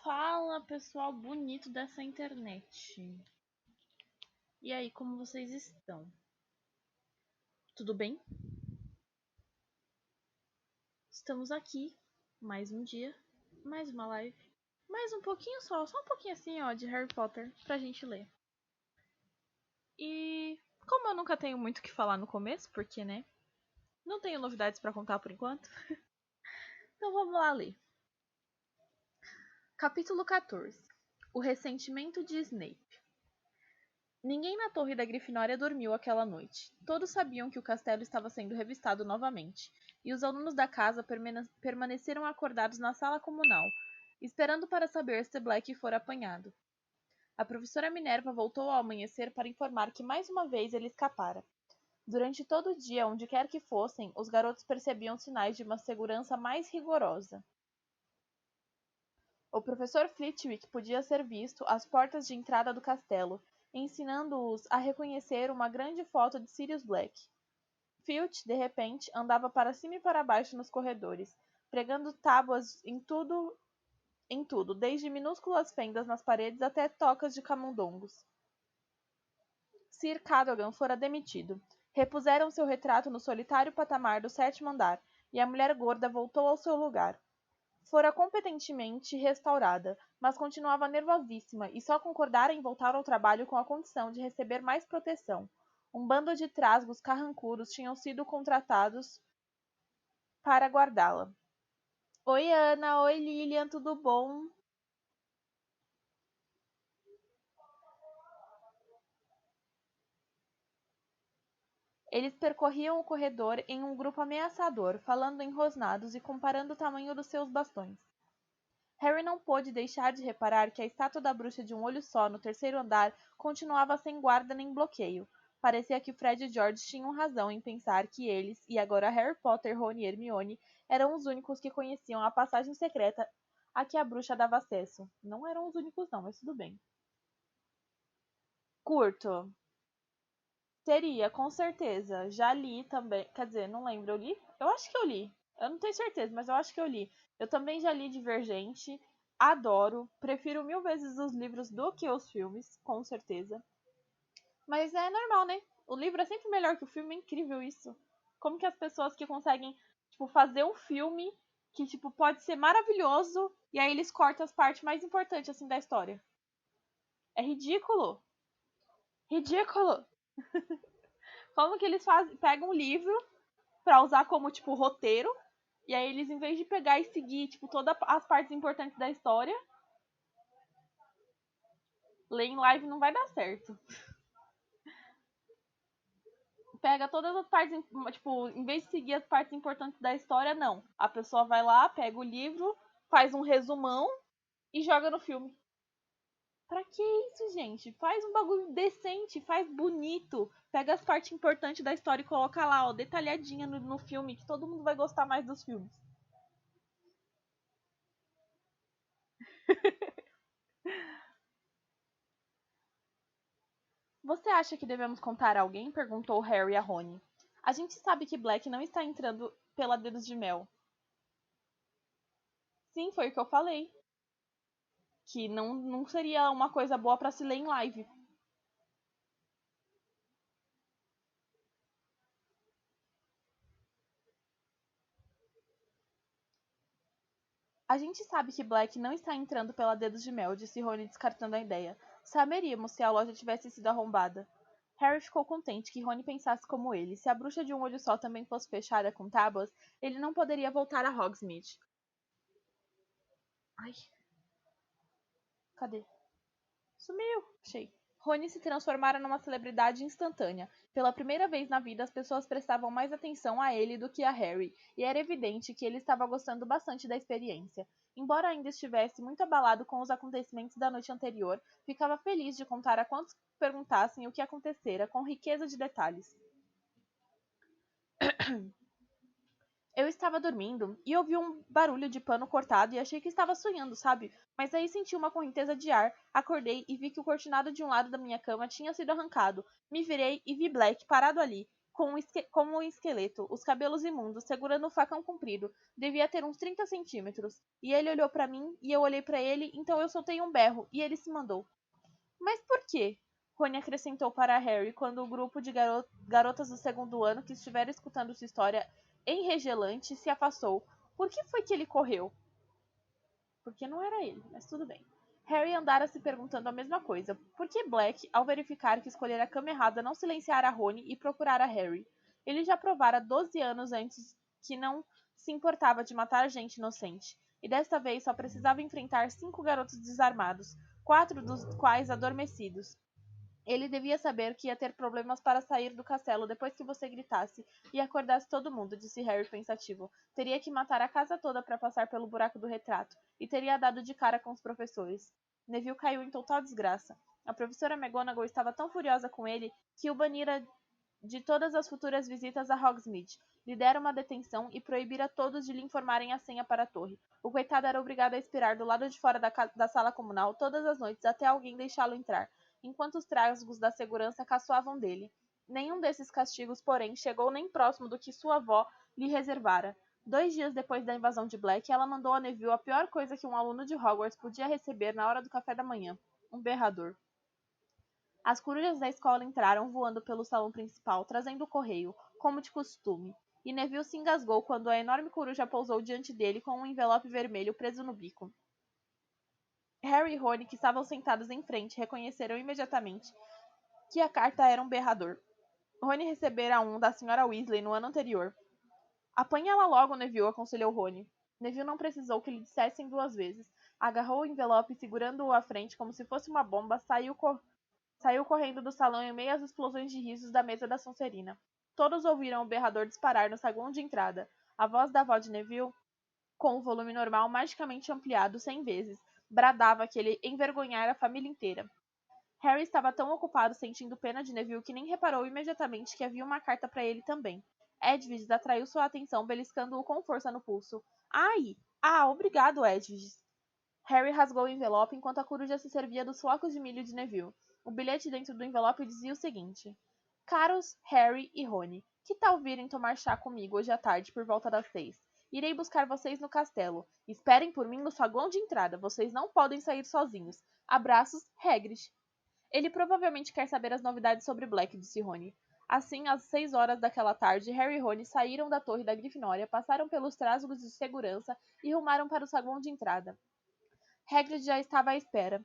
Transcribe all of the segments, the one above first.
Fala, pessoal bonito dessa internet. E aí, como vocês estão? Tudo bem? Estamos aqui, mais um dia, mais uma live, mais um pouquinho só um pouquinho assim, ó, de Harry Potter pra gente ler. E como eu nunca tenho muito o que falar no começo, porque, né, não tenho novidades pra contar por enquanto, então vamos lá ler. Capítulo 14. O ressentimento de Snape. Ninguém na torre da Grifinória dormiu aquela noite. Todos sabiam que o castelo estava sendo revistado novamente, e os alunos da casa permaneceram acordados na sala comunal, esperando para saber se Black fora apanhado. A professora Minerva voltou ao amanhecer para informar que mais uma vez ele escapara. Durante todo o dia, onde quer que fossem, os garotos percebiam sinais de uma segurança mais rigorosa. O professor Flitwick podia ser visto às portas de entrada do castelo, ensinando-os a reconhecer uma grande foto de Sirius Black. Filch, de repente, andava para cima e para baixo nos corredores, pregando tábuas em tudo, desde minúsculas fendas nas paredes até tocas de camundongos. Sir Cadogan fora demitido. Repuseram seu retrato no solitário patamar do 7º andar, e a mulher gorda voltou ao seu lugar. Fora competentemente restaurada, mas continuava nervosíssima e só concordara em voltar ao trabalho com a condição de receber mais proteção. Um bando de trasgos carrancudos tinham sido contratados para guardá-la. Oi, Ana. Oi, Lilian. Tudo bom? Eles percorriam o corredor em um grupo ameaçador, falando em rosnados e comparando o tamanho dos seus bastões. Harry não pôde deixar de reparar que a estátua da bruxa de um olho só no 3º andar continuava sem guarda nem bloqueio. Parecia que Fred e George tinham razão em pensar que eles, e agora Harry Potter, Rony e Hermione, eram os únicos que conheciam a passagem secreta a que a bruxa dava acesso. Não eram os únicos não, mas tudo bem. Curto. Teria, com certeza. Já li também. Quer dizer, não lembro. Eu li? Eu acho que eu li. Eu não tenho certeza, mas eu acho que eu li. Eu também já li Divergente. Adoro. Prefiro 1000 vezes os livros do que os filmes, com certeza. Mas é normal, né? O livro é sempre melhor que o filme. É incrível isso. Como que as pessoas que conseguem, tipo, fazer um filme que, tipo, pode ser maravilhoso e aí eles cortam as partes mais importantes, assim, da história. É ridículo. Ridículo. Como que eles pegam um livro pra usar como, tipo, roteiro. E aí eles, em vez de pegar e seguir, tipo, todas as partes importantes da história, ler em live não vai dar certo. Pega todas as partes, tipo, em vez de seguir as partes importantes da história, não. A pessoa vai lá, pega o livro, faz um resumão e joga no filme. Pra que isso, gente? Faz um bagulho decente, faz bonito. Pega as partes importantes da história e coloca lá, ó, detalhadinha no filme, que todo mundo vai gostar mais dos filmes. Você acha que devemos contar a alguém? Perguntou Harry a Rony. A gente sabe que Black não está entrando pela Dedos de Mel. Sim, foi o que eu falei. Que não seria uma coisa boa para se ler em live. A gente sabe que Black não está entrando pela Dedos de Mel, disse Rony descartando a ideia. Saberíamos se a loja tivesse sido arrombada. Harry ficou contente que Rony pensasse como ele. Se a bruxa de um olho só também fosse fechada com tábuas, ele não poderia voltar a Hogsmeade. Ai, cadê? Sumiu! Achei. Rony se transformara numa celebridade instantânea. Pela primeira vez na vida, as pessoas prestavam mais atenção a ele do que a Harry, e era evidente que ele estava gostando bastante da experiência. Embora ainda estivesse muito abalado com os acontecimentos da noite anterior, ficava feliz de contar a quantos perguntassem o que acontecera, com riqueza de detalhes. Eu estava dormindo e ouvi um barulho de pano cortado e achei que estava sonhando, sabe? Mas aí senti uma correnteza de ar, acordei e vi que o cortinado de um lado da minha cama tinha sido arrancado. Me virei e vi Black parado ali, como um esqueleto, os cabelos imundos, segurando um facão comprido. Devia ter uns 30 centímetros. E ele olhou para mim, e eu olhei para ele, então eu soltei um berro, e ele se mandou. Mas por quê? Rony acrescentou para Harry quando o grupo de garotas do segundo ano que estiveram escutando sua história enregelante se afastou. Por que foi que ele correu? Porque não era ele, mas tudo bem. Harry andara se perguntando a mesma coisa. Por que Black, ao verificar que escolhera a cama errada, não silenciara Rony e procurara Harry? Ele já provara 12 anos antes que não se importava de matar gente inocente. E desta vez só precisava enfrentar 5 garotos desarmados, 4 dos quais adormecidos. Ele devia saber que ia ter problemas para sair do castelo depois que você gritasse e acordasse todo mundo, disse Harry pensativo. Teria que matar a casa toda para passar pelo buraco do retrato, e teria dado de cara com os professores. Neville caiu em total desgraça. A professora McGonagall estava tão furiosa com ele que o banira de todas as futuras visitas a Hogsmeade. Lhe dera uma detenção e proibira todos de lhe informarem a senha para a torre. O coitado era obrigado a esperar do lado de fora da sala comunal todas as noites até alguém deixá-lo entrar, enquanto os trasgos da segurança caçoavam dele. Nenhum desses castigos, porém, chegou nem próximo do que sua avó lhe reservara. 2 dias depois da invasão de Black, ela mandou a Neville a pior coisa que um aluno de Hogwarts podia receber na hora do café da manhã: um berrador. As corujas da escola entraram voando pelo salão principal, trazendo o correio, como de costume, e Neville se engasgou quando a enorme coruja pousou diante dele com um envelope vermelho preso no bico. Harry e Rony, que estavam sentados em frente, reconheceram imediatamente que a carta era um berrador. Rony recebera um da Sra. Weasley no ano anterior. Apanha-la logo, Neville, aconselhou Rony. Neville não precisou que lhe dissessem 2 vezes. Agarrou o envelope e, segurando-o à frente como se fosse uma bomba, saiu correndo do salão em meio às explosões de risos da mesa da Sonserina. Todos ouviram o berrador disparar no saguão de entrada. A voz da avó de Neville, com o volume normal magicamente ampliado 100 vezes, bradava que ele envergonhara a família inteira. Harry estava tão ocupado sentindo pena de Neville que nem reparou imediatamente que havia uma carta para ele também. Edwige atraiu sua atenção, beliscando-o com força no pulso. Ai! Ah, obrigado, Edwige! Harry rasgou o envelope enquanto a coruja se servia dos flocos de milho de Neville. O bilhete dentro do envelope dizia o seguinte: Caros Harry e Rony, que tal virem tomar chá comigo hoje à tarde por volta das 6? Irei buscar vocês no castelo. Esperem por mim no saguão de entrada. Vocês não podem sair sozinhos. Abraços, Hagrid. Ele provavelmente quer saber as novidades sobre Black, disse Rony. Assim, às 6 horas daquela tarde, Harry e Rony saíram da torre da Grifinória, passaram pelos trasgos de segurança e rumaram para o saguão de entrada. Hagrid já estava à espera.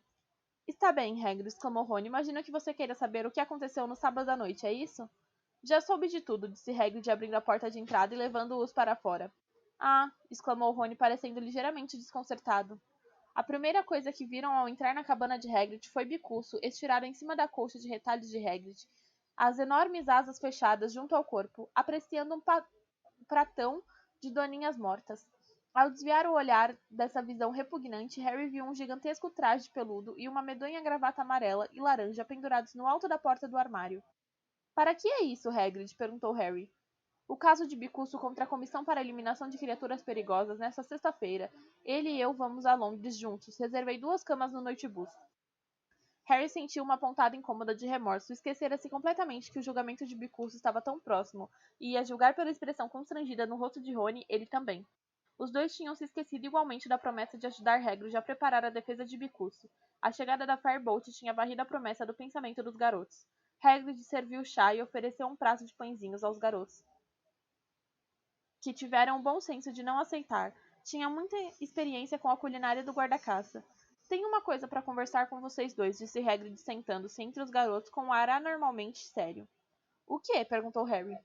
Está bem, Hagrid, exclamou Rony. Imagino que você queira saber o que aconteceu no sábado à noite, é isso? Já soube de tudo, disse Hagrid, abrindo a porta de entrada e levando-os para fora. Ah, exclamou Rony, parecendo ligeiramente desconcertado. A primeira coisa que viram ao entrar na cabana de Hagrid foi Bicuço, estirado em cima da colcha de retalhos de Hagrid, as enormes asas fechadas junto ao corpo, apreciando um pratão de doninhas mortas. Ao desviar o olhar dessa visão repugnante, Harry viu um gigantesco traje peludo e uma medonha gravata amarela e laranja pendurados no alto da porta do armário. Para que é isso, Hagrid? Perguntou Harry. O caso de Bicuço contra a Comissão para a Eliminação de Criaturas Perigosas nesta sexta-feira. Ele e eu vamos a Londres juntos. Reservei 2 camas no Noitebus. Harry sentiu uma pontada incômoda de remorso. Esquecera-se completamente que o julgamento de Bicuço estava tão próximo, e, a julgar pela expressão constrangida no rosto de Rony, ele também. Os dois tinham se esquecido igualmente da promessa de ajudar Hagrid a preparar a defesa de Bicuço. A chegada da Firebolt tinha varrido a promessa do pensamento dos garotos. Hagrid serviu chá e ofereceu um prato de pãezinhos aos garotos, que tiveram o bom senso de não aceitar. Tinha muita experiência com a culinária do guarda-caça. Tenho uma coisa para conversar com vocês dois, disse Hagrid sentando-se entre os garotos com um ar anormalmente sério. O quê? Perguntou Harry.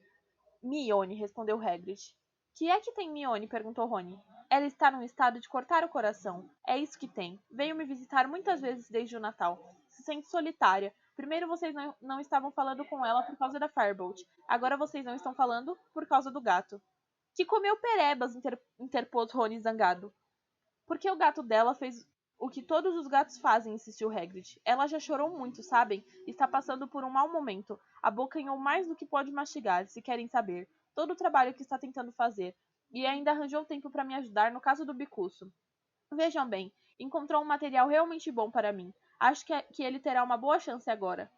Mione, respondeu Hagrid. Que é que tem Mione? Perguntou Rony. Ela está num estado de cortar o coração. É isso que tem. Veio me visitar muitas vezes desde o Natal. Se sente solitária. Primeiro vocês não estavam falando com ela por causa da Firebolt. Agora vocês não estão falando por causa do gato. Que comeu perebas, interpôs Rony zangado. Porque o gato dela fez o que todos os gatos fazem, insistiu Hagrid. Ela já chorou muito, sabem? Está passando por um mau momento. Abocanhou mais do que pode mastigar, se querem saber. Todo o trabalho que está tentando fazer. E ainda arranjou tempo para me ajudar no caso do Bicuço. Vejam bem, encontrou um material realmente bom para mim. Acho que ele terá uma boa chance agora.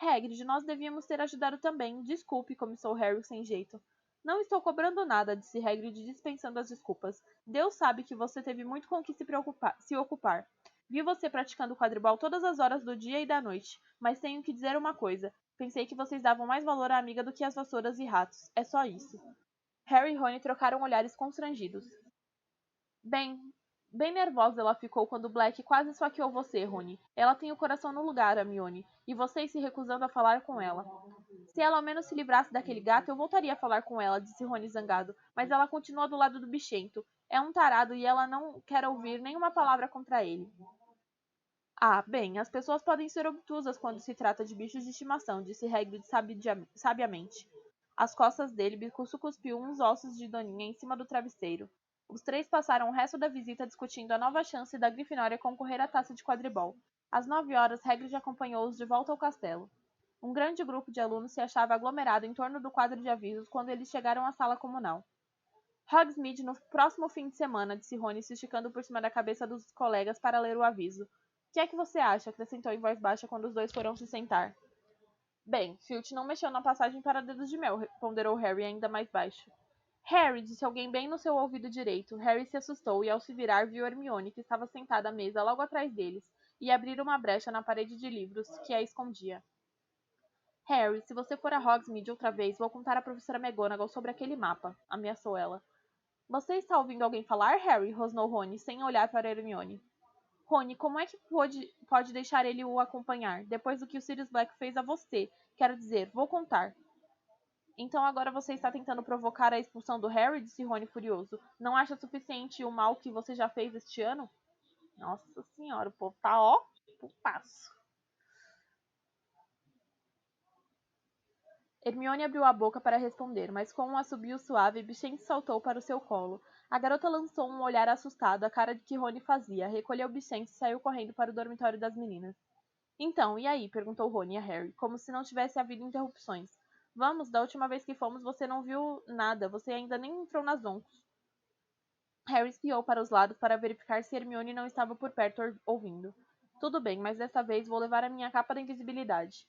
Hagrid, nós devíamos ter ajudado também. Desculpe, começou Harry sem jeito. Não estou cobrando nada, disse Hagrid, dispensando as desculpas. Deus sabe que você teve muito com o que se ocupar. Vi você praticando quadribol todas as horas do dia e da noite, mas tenho que dizer uma coisa. Pensei que vocês davam mais valor à amiga do que às vassouras e ratos. É só isso. Harry e Rony trocaram olhares constrangidos. Bem, bem nervosa ela ficou quando Black quase esfaqueou você, Rony. Ela tem o coração no lugar, Hermione, e vocês se recusando a falar com ela. Se ela ao menos se livrasse daquele gato, eu voltaria a falar com ela, disse Rony zangado, mas ela continua do lado do bichento. É um tarado e ela não quer ouvir nenhuma palavra contra ele. Ah, bem, as pessoas podem ser obtusas quando se trata de bichos de estimação, disse Hagrid sabiamente. Às costas dele, Bicuço cuspiu uns ossos de Doninha em cima do travesseiro. Os três passaram o resto da visita discutindo a nova chance da Grifinória concorrer à taça de quadribol. Às 9 horas, Hagrid acompanhou-os de volta ao castelo. Um grande grupo de alunos se achava aglomerado em torno do quadro de avisos quando eles chegaram à sala comunal. Hogsmeade no próximo fim de semana, disse Rony, se esticando por cima da cabeça dos colegas para ler o aviso. O que é que você acha? Acrescentou em voz baixa quando os dois foram se sentar. Bem, Filch não mexeu na passagem para dedos de mel, ponderou Harry ainda mais baixo. Harry, disse alguém bem no seu ouvido direito. Harry se assustou e, ao se virar, viu Hermione, que estava sentada à mesa logo atrás deles, e abrir uma brecha na parede de livros que a escondia. Harry, se você for a Hogsmeade outra vez, vou contar à professora McGonagall sobre aquele mapa, ameaçou ela. Você está ouvindo alguém falar, Harry? Rosnou Rony, sem olhar para Hermione. Rony, como é que pode deixar ele o acompanhar, depois do que o Sirius Black fez a você? Quero dizer, vou contar. Então agora você está tentando provocar a expulsão do Harry? Disse Rony furioso. Não acha suficiente o mal que você já fez este ano? Nossa senhora, o povo tá ó, passo. Hermione abriu a boca para responder, mas com um assobio suave, Bichente saltou para o seu colo. A garota lançou um olhar assustado, a cara de que Rony fazia, recolheu Bichente e saiu correndo para o dormitório das meninas. Então, e aí? Perguntou Rony a Harry, como se não tivesse havido interrupções. Vamos, da última vez que fomos você não viu nada, você ainda nem entrou nas oncos. Harry espiou para os lados para verificar se Hermione não estava por perto ouvindo. Tudo bem, mas desta vez vou levar a minha capa da invisibilidade.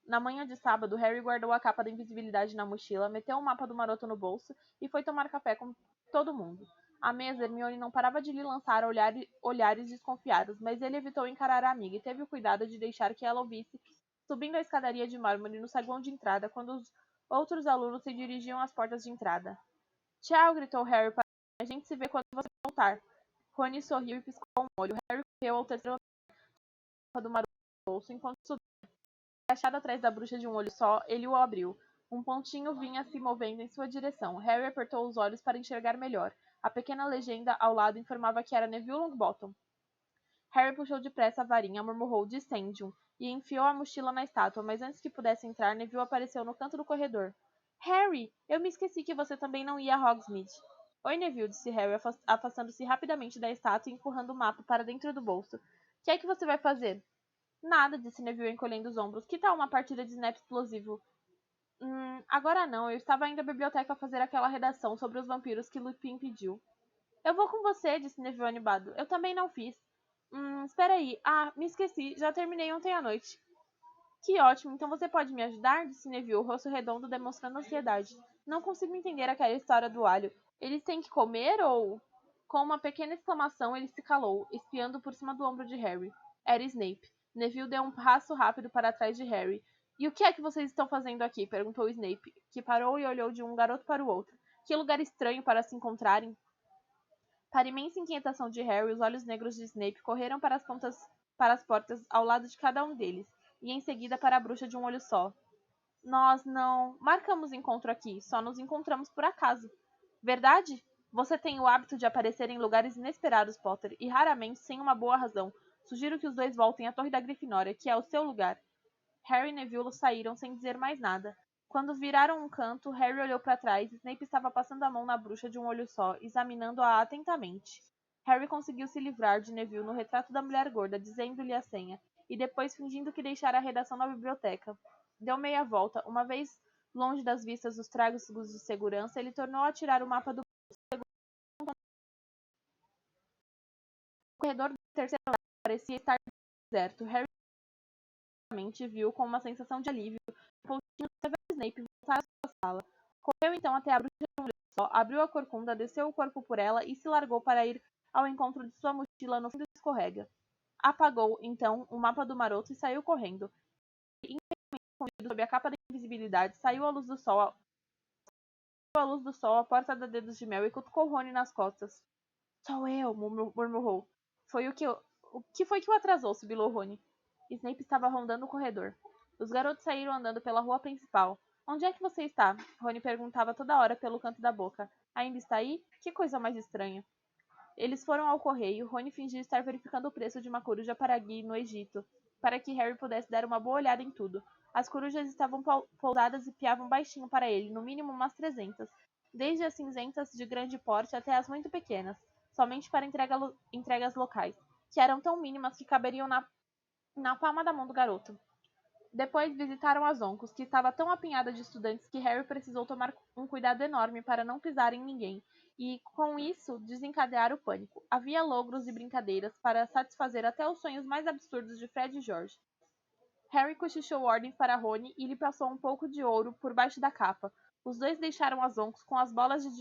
Na manhã de sábado, Harry guardou a capa da invisibilidade na mochila, meteu o mapa do maroto no bolso e foi tomar café com todo mundo. À mesa, Hermione não parava de lhe lançar olhares desconfiados, mas ele evitou encarar a amiga e teve o cuidado de deixar que ela ouvisse, subindo a escadaria de mármore no saguão de entrada quando os outros alunos se dirigiam às portas de entrada. Tchau, gritou Harry para a gente se vê quando você voltar. Rony sorriu e piscou um olho. Harry correu ao terceiro andar do maroto no bolso enquanto subia. Agachado atrás da bruxa de um olho só, ele o abriu. Um pontinho vinha se movendo em sua direção. Harry apertou os olhos para enxergar melhor. A pequena legenda ao lado informava que era Neville Longbottom. Harry puxou depressa a varinha, murmurou Dissendium e enfiou a mochila na estátua, mas antes que pudesse entrar, Neville apareceu no canto do corredor. Harry, eu me esqueci que você também não ia a Hogsmeade. Oi, Neville, disse Harry, afastando-se rapidamente da estátua e empurrando o mapa para dentro do bolso. O que é que você vai fazer? Nada, disse Neville encolhendo os ombros. Que tal uma partida de snap explosivo? Agora não. Eu estava indo à biblioteca fazer aquela redação sobre os vampiros que Lupin pediu. Eu vou com você, disse Neville animado. Eu também não fiz. Espera aí. Ah, me esqueci. Já terminei ontem à noite. Que ótimo. Então você pode me ajudar? Disse Neville, o rosto redondo demonstrando ansiedade. Não consigo entender aquela história do alho. Eles têm que comer ou... Com uma pequena exclamação, ele se calou, espiando por cima do ombro de Harry. Era Snape. Neville deu um passo rápido para trás de Harry. E o que é que vocês estão fazendo aqui? Perguntou Snape, que parou e olhou de um garoto para o outro. Que lugar estranho para se encontrarem. Para a imensa inquietação de Harry, os olhos negros de Snape correram para as portas ao lado de cada um deles, e em seguida para a bruxa de um olho só. Nós não marcamos encontro aqui, só nos encontramos por acaso. Verdade? Você tem o hábito de aparecer em lugares inesperados, Potter, e raramente sem uma boa razão. Sugiro que os dois voltem à Torre da Grifinória, que é o seu lugar. Harry e Neville saíram sem dizer mais nada. Quando viraram um canto, Harry olhou para trás. Snape estava passando a mão na bruxa de um olho só, examinando-a atentamente. Harry conseguiu se livrar de Neville no retrato da mulher gorda, dizendo-lhe a senha, e depois fingindo que deixara a redação na biblioteca. Deu meia volta. Uma vez longe das vistas dos tragos de segurança, ele tornou a tirar o mapa do corredor do terceiro andar. Parecia estar deserto. Harry imediatamente viu com uma sensação de alívio o pontinho do Severus Snape voltar à sua sala. Correu então até a bruxa de um olho só, abriu a corcunda, desceu o corpo por ela e se largou para ir ao encontro de sua mochila no fim do escorrega. Apagou, então, o mapa do maroto e saiu correndo. Escondido sob a capa da invisibilidade, saiu à luz do sol, a porta da Dedos de Mel e cutucou Rony nas costas. Sou eu, murmurou. O que foi que o atrasou? Sibilou Rony. Snape estava rondando o corredor. Os garotos saíram andando pela rua principal. Onde é que você está? Rony perguntava toda hora pelo canto da boca. Ainda está aí? Que coisa mais estranha. Eles foram ao correio. Rony fingiu estar verificando o preço de uma coruja para Guy no Egito, para que Harry pudesse dar uma boa olhada em tudo. As corujas estavam pousadas e piavam baixinho para ele, no mínimo umas 300, desde as cinzentas de grande porte até as muito pequenas, somente para entregas locais, que eram tão mínimas que caberiam na palma da mão do garoto. Depois visitaram as oncos, que estava tão apinhada de estudantes que Harry precisou tomar um cuidado enorme para não pisar em ninguém, e, com isso, desencadear o pânico. Havia logros e brincadeiras para satisfazer até os sonhos mais absurdos de Fred e George. Harry cochichou ordens para Rony e lhe passou um pouco de ouro por baixo da capa. Os dois deixaram as oncos com as bolsas de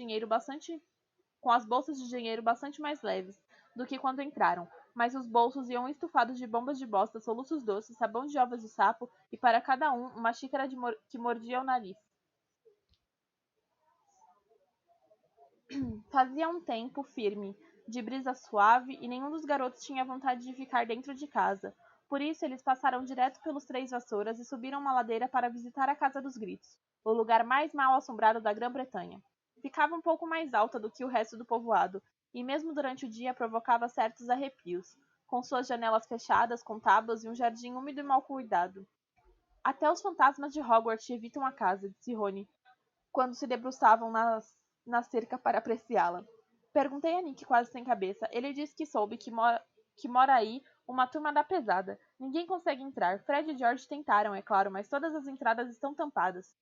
dinheiro bastante mais leves do que quando entraram, mas os bolsos iam estufados de bombas de bosta, soluços doces, sabão de ovos de sapo e para cada um uma xícara que mordia o nariz. Fazia um tempo firme, de brisa suave, e nenhum dos garotos tinha vontade de ficar dentro de casa. Por isso, eles passaram direto pelos Três Vassouras e subiram uma ladeira para visitar a Casa dos Gritos, o lugar mais mal assombrado da Grã-Bretanha. Ficava um pouco mais alta do que o resto do povoado, e mesmo durante o dia provocava certos arrepios, com suas janelas fechadas com tábuas e um jardim úmido e mal cuidado. Até os fantasmas de Hogwarts evitam a casa, disse Rony, quando se debruçavam na cerca para apreciá-la. Perguntei a Nick quase sem cabeça. Ele disse que soube que mora aí uma turma da pesada. Ninguém consegue entrar. Fred e George tentaram, é claro, mas todas as entradas estão tampadas.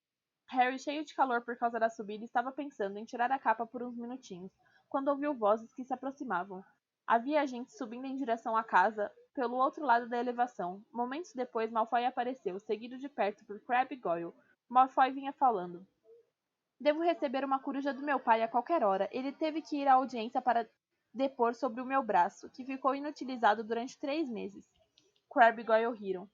Harry, cheio de calor por causa da subida, estava pensando em tirar a capa por uns minutinhos, quando ouviu vozes que se aproximavam. Havia gente subindo em direção à casa, pelo outro lado da elevação. Momentos depois, Malfoy apareceu, seguido de perto por Crabbe e Goyle. Malfoy vinha falando. Devo receber uma coruja do meu pai a qualquer hora. Ele teve que ir à audiência para depor sobre o meu braço, que ficou inutilizado durante 3 meses. Crabbe e Goyle riram.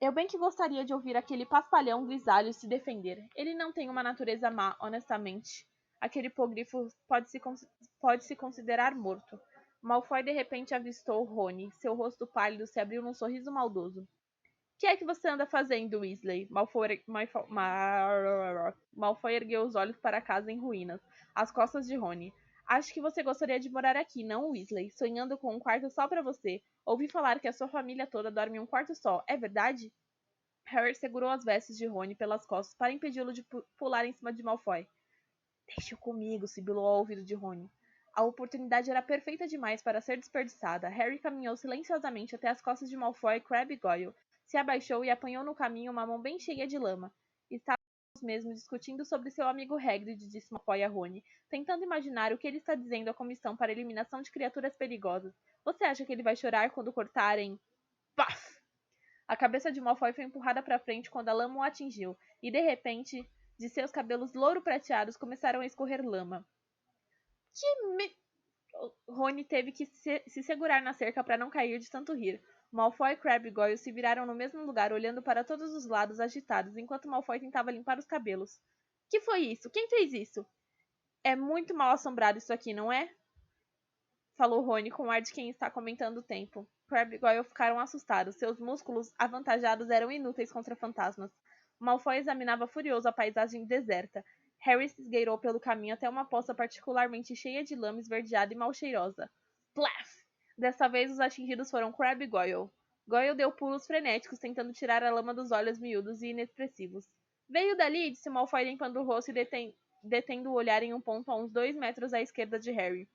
Eu bem que gostaria de ouvir aquele paspalhão grisalho se defender. Ele não tem uma natureza má, honestamente. Aquele hipogrifo pode se considerar morto. Malfoy de repente avistou Rony. Seu rosto pálido se abriu num sorriso maldoso. Que é que você anda fazendo, Weasley? Malfoy ergueu os olhos para a casa em ruínas, às costas de Rony. Acho que você gostaria de morar aqui, não, Weasley? Sonhando com um quarto só para você. Ouvi falar que a sua família toda dorme em um quarto só. É verdade? Harry segurou as vestes de Rony pelas costas para impedi-lo de pular em cima de Malfoy. Deixe-o comigo, sibilou ao ouvido de Rony. A oportunidade era perfeita demais para ser desperdiçada. Harry caminhou silenciosamente até as costas de Malfoy, Crabbe e Goyle. Se abaixou e apanhou no caminho uma mão bem cheia de lama. Estávamos mesmo discutindo sobre seu amigo Hagrid, disse Malfoy a Rony, tentando imaginar o que ele está dizendo à comissão para a eliminação de criaturas perigosas. Você acha que ele vai chorar quando cortarem... Paf! A cabeça de Malfoy foi empurrada para frente quando a lama o atingiu, e de repente, de seus cabelos louro-prateados começaram a escorrer lama. Rony teve que se segurar na cerca para não cair de tanto rir. Malfoy, Crabbe e Goyle se viraram no mesmo lugar, olhando para todos os lados, agitados, enquanto Malfoy tentava limpar os cabelos. Que foi isso? Quem fez isso? É muito mal assombrado isso aqui, não é? Falou Rony com o ar de quem está comentando o tempo. Crabbe e Goyle ficaram assustados. Seus músculos avantajados eram inúteis contra fantasmas. Malfoy examinava furioso a paisagem deserta. Harry se esgueirou pelo caminho até uma poça particularmente cheia de lama esverdeada e mal cheirosa. Plaf! Dessa vez os atingidos foram Crabbe e Goyle. Goyle deu pulos frenéticos, tentando tirar a lama dos olhos miúdos e inexpressivos. Veio dali, disse Malfoy limpando o rosto e detendo o olhar em um ponto a uns 2 metros à esquerda de Harry.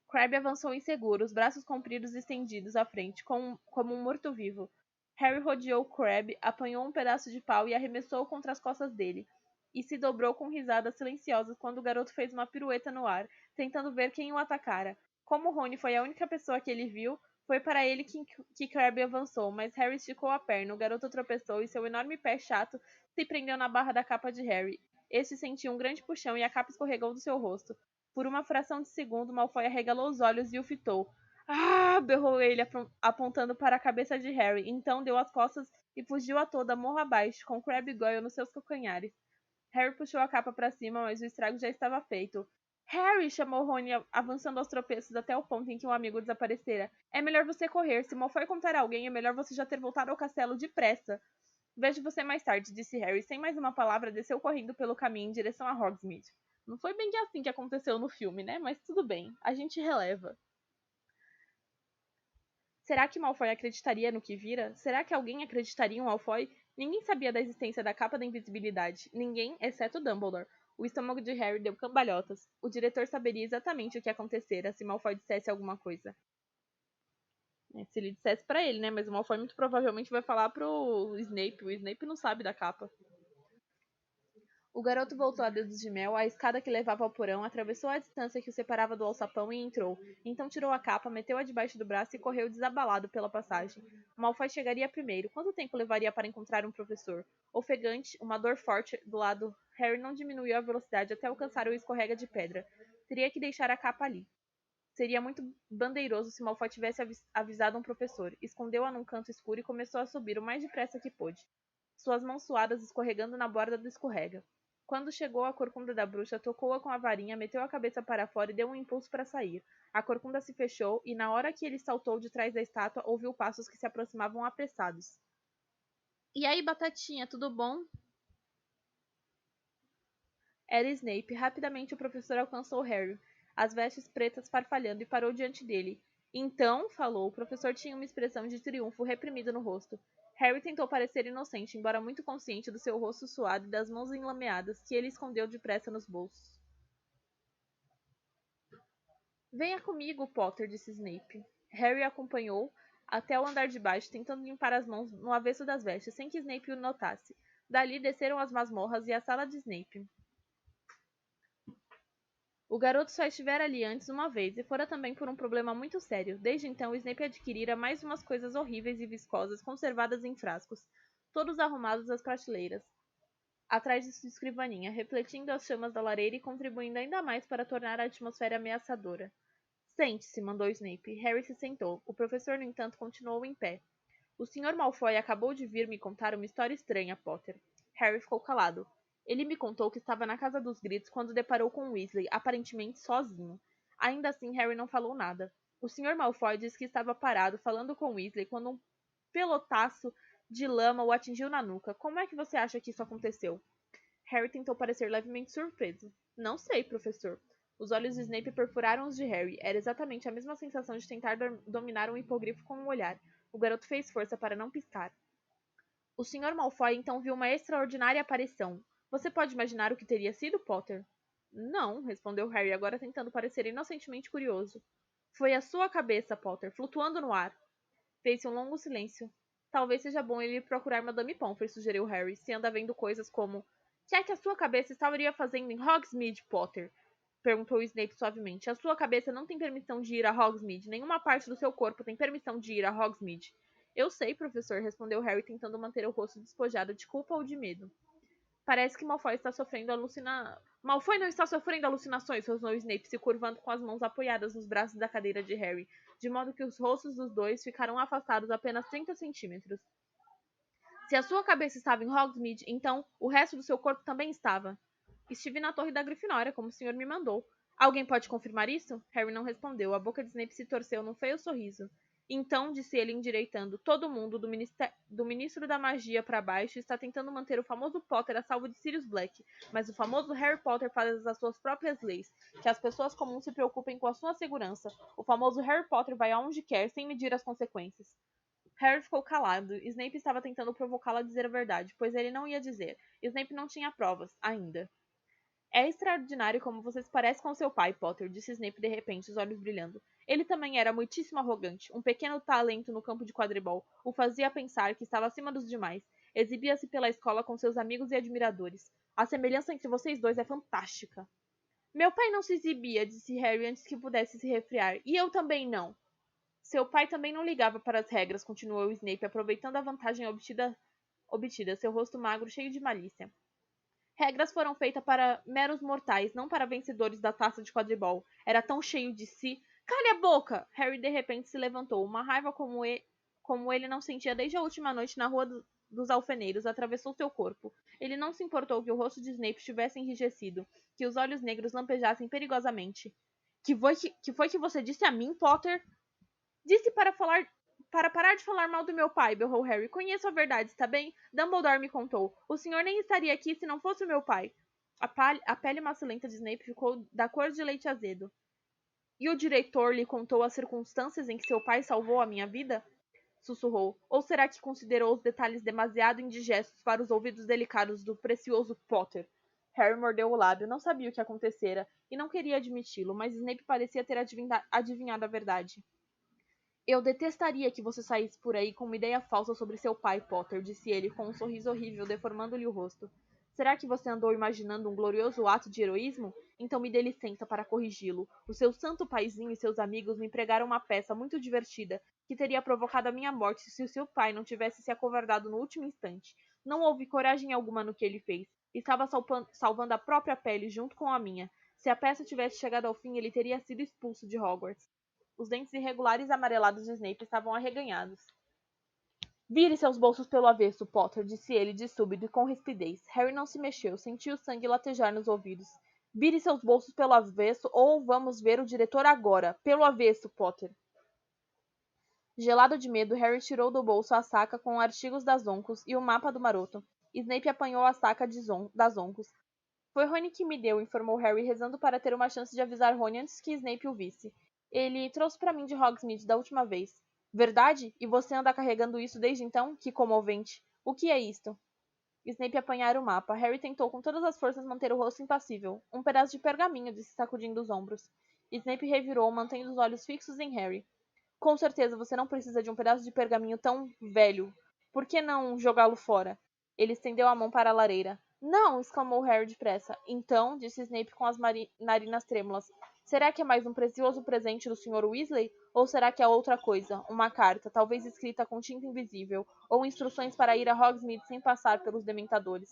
Crabbe avançou inseguro, os braços compridos estendidos à frente, como um morto-vivo. Harry rodeou Crabbe, apanhou um pedaço de pau e arremessou-o contra as costas dele, e se dobrou com risadas silenciosas quando o garoto fez uma pirueta no ar, tentando ver quem o atacara. Como Rony foi a única pessoa que ele viu, Foi para ele que Crabbe avançou, mas Harry esticou a perna. O garoto tropeçou e seu enorme pé chato se prendeu na barra da capa de Harry. Este sentiu um grande puxão e a capa escorregou do seu rosto. Por uma fração de segundo, Malfoy arregalou os olhos e o fitou. Ah! Berrou ele, apontando para a cabeça de Harry. Então deu as costas e fugiu a toda, morro abaixo, com Crabbe Goyle nos seus calcanhares. Harry puxou a capa para cima, mas o estrago já estava feito. Harry! Chamou Rony, avançando aos tropeços até o ponto em que um amigo desaparecera. É melhor você correr. Se Malfoy contar a alguém, é melhor você já ter voltado ao castelo depressa. Vejo você mais tarde, disse Harry. Sem mais uma palavra, desceu correndo pelo caminho em direção a Hogsmeade. Não foi bem assim que aconteceu no filme, né? Mas tudo bem, a gente releva. Será que Malfoy acreditaria no que vira? Será que alguém acreditaria em Malfoy? Ninguém sabia da existência da capa da invisibilidade. Ninguém, exceto Dumbledore. O estômago de Harry deu cambalhotas. O diretor saberia exatamente o que acontecera se Malfoy dissesse alguma coisa. Se ele dissesse pra ele, né? Mas o Malfoy muito provavelmente vai falar pro Snape. O Snape não sabe da capa. O garoto voltou a dedos de mel à escada que levava ao porão, atravessou a distância que o separava do alçapão e entrou. Então tirou a capa, meteu-a debaixo do braço e correu desabalado pela passagem. Malfoy chegaria primeiro. Quanto tempo levaria para encontrar um professor? Ofegante, uma dor forte do lado, Harry não diminuiu a velocidade até alcançar o escorrega de pedra. Teria que deixar a capa ali. Seria muito bandeiroso se Malfoy tivesse avisado um professor. Escondeu-a num canto escuro e começou a subir o mais depressa que pôde, suas mãos suadas escorregando na borda do escorrega. Quando chegou à corcunda da bruxa, tocou-a com a varinha, meteu a cabeça para fora e deu um impulso para sair. A corcunda se fechou e, na hora que ele saltou de trás da estátua, ouviu passos que se aproximavam apressados. E aí, Batatinha, tudo bom? Era Snape. Rapidamente o professor alcançou Harry, as vestes pretas farfalhando, e parou diante dele. Então, falou, o professor tinha uma expressão de triunfo reprimida no rosto. Harry tentou parecer inocente, embora muito consciente do seu rosto suado e das mãos enlameadas, que ele escondeu depressa nos bolsos. Venha comigo, Potter, disse Snape. Harry acompanhou até o andar de baixo, tentando limpar as mãos no avesso das vestes, sem que Snape o notasse. Dali desceram as masmorras e a sala de Snape. O garoto só estivera ali antes uma vez, e fora também por um problema muito sério. Desde então, Snape adquirira mais umas coisas horríveis e viscosas, conservadas em frascos, todos arrumados às prateleiras, atrás de sua escrivaninha, refletindo as chamas da lareira e contribuindo ainda mais para tornar a atmosfera ameaçadora. Sente-se, mandou Snape. Harry se sentou. O professor, no entanto, continuou em pé. O Sr. Malfoy acabou de vir me contar uma história estranha, Potter. Harry ficou calado. Ele me contou que estava na Casa dos Gritos quando deparou com Weasley, aparentemente sozinho. Ainda assim, Harry não falou nada. O Sr. Malfoy disse que estava parado, falando com Weasley, quando um pelotaço de lama o atingiu na nuca. Como é que você acha que isso aconteceu? Harry tentou parecer levemente surpreso. Não sei, professor. Os olhos de Snape perfuraram os de Harry. Era exatamente a mesma sensação de tentar dominar um hipogrifo com um olhar. O garoto fez força para não piscar. O Sr. Malfoy então viu uma extraordinária aparição. Você pode imaginar o que teria sido, Potter? Não, respondeu Harry, agora tentando parecer inocentemente curioso. Foi a sua cabeça, Potter, flutuando no ar. Fez-se um longo silêncio. Talvez seja bom ele procurar Madame Pomfrey, sugeriu Harry, se anda vendo coisas como... Que é que a sua cabeça estaria fazendo em Hogsmeade, Potter? Perguntou Snape suavemente. A sua cabeça não tem permissão de ir a Hogsmeade. Nenhuma parte do seu corpo tem permissão de ir a Hogsmeade. Eu sei, professor, respondeu Harry, tentando manter o rosto despojado de culpa ou de medo. Parece que Malfoy está sofrendo Malfoy não está sofrendo alucinações, rosnou Snape, se curvando com as mãos apoiadas nos braços da cadeira de Harry, de modo que os rostos dos dois ficaram afastados apenas 30 centímetros. Se a sua cabeça estava em Hogsmeade, então o resto do seu corpo também estava. Estive na torre da Grifinória, como o senhor me mandou. Alguém pode confirmar isso? Harry não respondeu. A boca de Snape se torceu num feio sorriso. Então, disse ele endireitando, todo mundo, do ministro da magia para baixo, está tentando manter o famoso Potter a salvo de Sirius Black, mas o famoso Harry Potter faz as suas próprias leis, que as pessoas comuns se preocupem com a sua segurança. O famoso Harry Potter vai aonde quer, sem medir as consequências. Harry ficou calado. Snape estava tentando provocá-lo a dizer a verdade, pois ele não ia dizer. Snape não tinha provas, ainda. É extraordinário como você se parece com seu pai, Potter, disse Snape de repente, os olhos brilhando. Ele também era muitíssimo arrogante. Um pequeno talento no campo de quadribol o fazia pensar que estava acima dos demais. Exibia-se pela escola com seus amigos e admiradores. A semelhança entre vocês dois é fantástica. Meu pai não se exibia, disse Harry antes que pudesse se resfriar. E eu também não. Seu pai também não ligava para as regras, continuou Snape, aproveitando a vantagem obtida, seu rosto magro cheio de malícia. Regras foram feitas para meros mortais, não para vencedores da taça de quadribol. Era tão cheio de si. Cale a boca! Harry de repente se levantou. Uma raiva como ele não sentia desde a última noite na Rua dos Alfeneiros atravessou seu corpo. Ele não se importou que o rosto de Snape estivesse enrijecido, que os olhos negros lampejassem perigosamente. Que foi que você disse a mim, Potter? Disse para parar de falar mal do meu pai, berrou Harry. Conheço a verdade, está bem? Dumbledore me contou. O senhor nem estaria aqui se não fosse o meu pai. A pele macilenta de Snape ficou da cor de leite azedo. E o diretor lhe contou as circunstâncias em que seu pai salvou a minha vida? Sussurrou. Ou será que considerou os detalhes demasiado indigestos para os ouvidos delicados do precioso Potter? Harry mordeu o lábio. Não sabia o que acontecera e não queria admiti-lo, mas Snape parecia ter adivinhado a verdade. Eu detestaria que você saísse por aí com uma ideia falsa sobre seu pai, Potter, disse ele, com um sorriso horrível, deformando-lhe o rosto. Será que você andou imaginando um glorioso ato de heroísmo? Então me dê licença para corrigi-lo. O seu santo paizinho e seus amigos me pregaram uma peça muito divertida, que teria provocado a minha morte se o seu pai não tivesse se acovardado no último instante. Não houve coragem alguma no que ele fez. Estava salvando a própria pele junto com a minha. Se a peça tivesse chegado ao fim, ele teria sido expulso de Hogwarts. Os dentes irregulares e amarelados de Snape estavam arreganhados. Vire seus bolsos pelo avesso, Potter, disse ele de súbito e com rispidez. Harry não se mexeu, sentiu o sangue latejar nos ouvidos. Vire seus bolsos pelo avesso ou vamos ver o diretor agora. Pelo avesso, Potter. Gelado de medo, Harry tirou do bolso a saca com artigos das Oncos e o mapa do maroto. Snape apanhou a saca das Oncos. Foi Rony que me deu, informou Harry, rezando para ter uma chance de avisar Rony antes que Snape o visse. Ele trouxe para mim de Hogsmeade da última vez. Verdade? E você anda carregando isso desde então? Que comovente. O que é isto? Snape apanhara o mapa. Harry tentou com todas as forças manter o rosto impassível. Um pedaço de pergaminho, disse sacudindo os ombros. Snape revirou, mantendo os olhos fixos em Harry. Com certeza você não precisa de um pedaço de pergaminho tão velho. Por que não jogá-lo fora? Ele estendeu a mão para a lareira. Não! Exclamou Harry depressa. Então, disse Snape com as narinas trêmulas. Será que é mais um precioso presente do Sr. Weasley? Ou será que é outra coisa? Uma carta, talvez escrita com tinta invisível, ou instruções para ir a Hogsmeade sem passar pelos dementadores.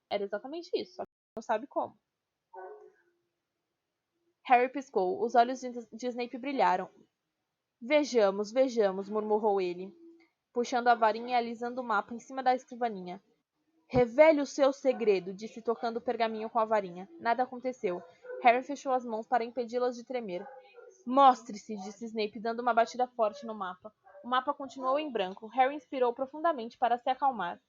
Era exatamente isso, só que não sabe como. Harry piscou. Os olhos de Snape brilharam. Vejamos, vejamos, murmurou ele, puxando a varinha e alisando o mapa em cima da escrivaninha. Revele o seu segredo, disse tocando o pergaminho com a varinha. Nada aconteceu. Harry fechou as mãos para impedi-las de tremer. Mostre-se, disse Snape, dando uma batida forte no mapa. O mapa continuou em branco. Harry inspirou profundamente para se acalmar.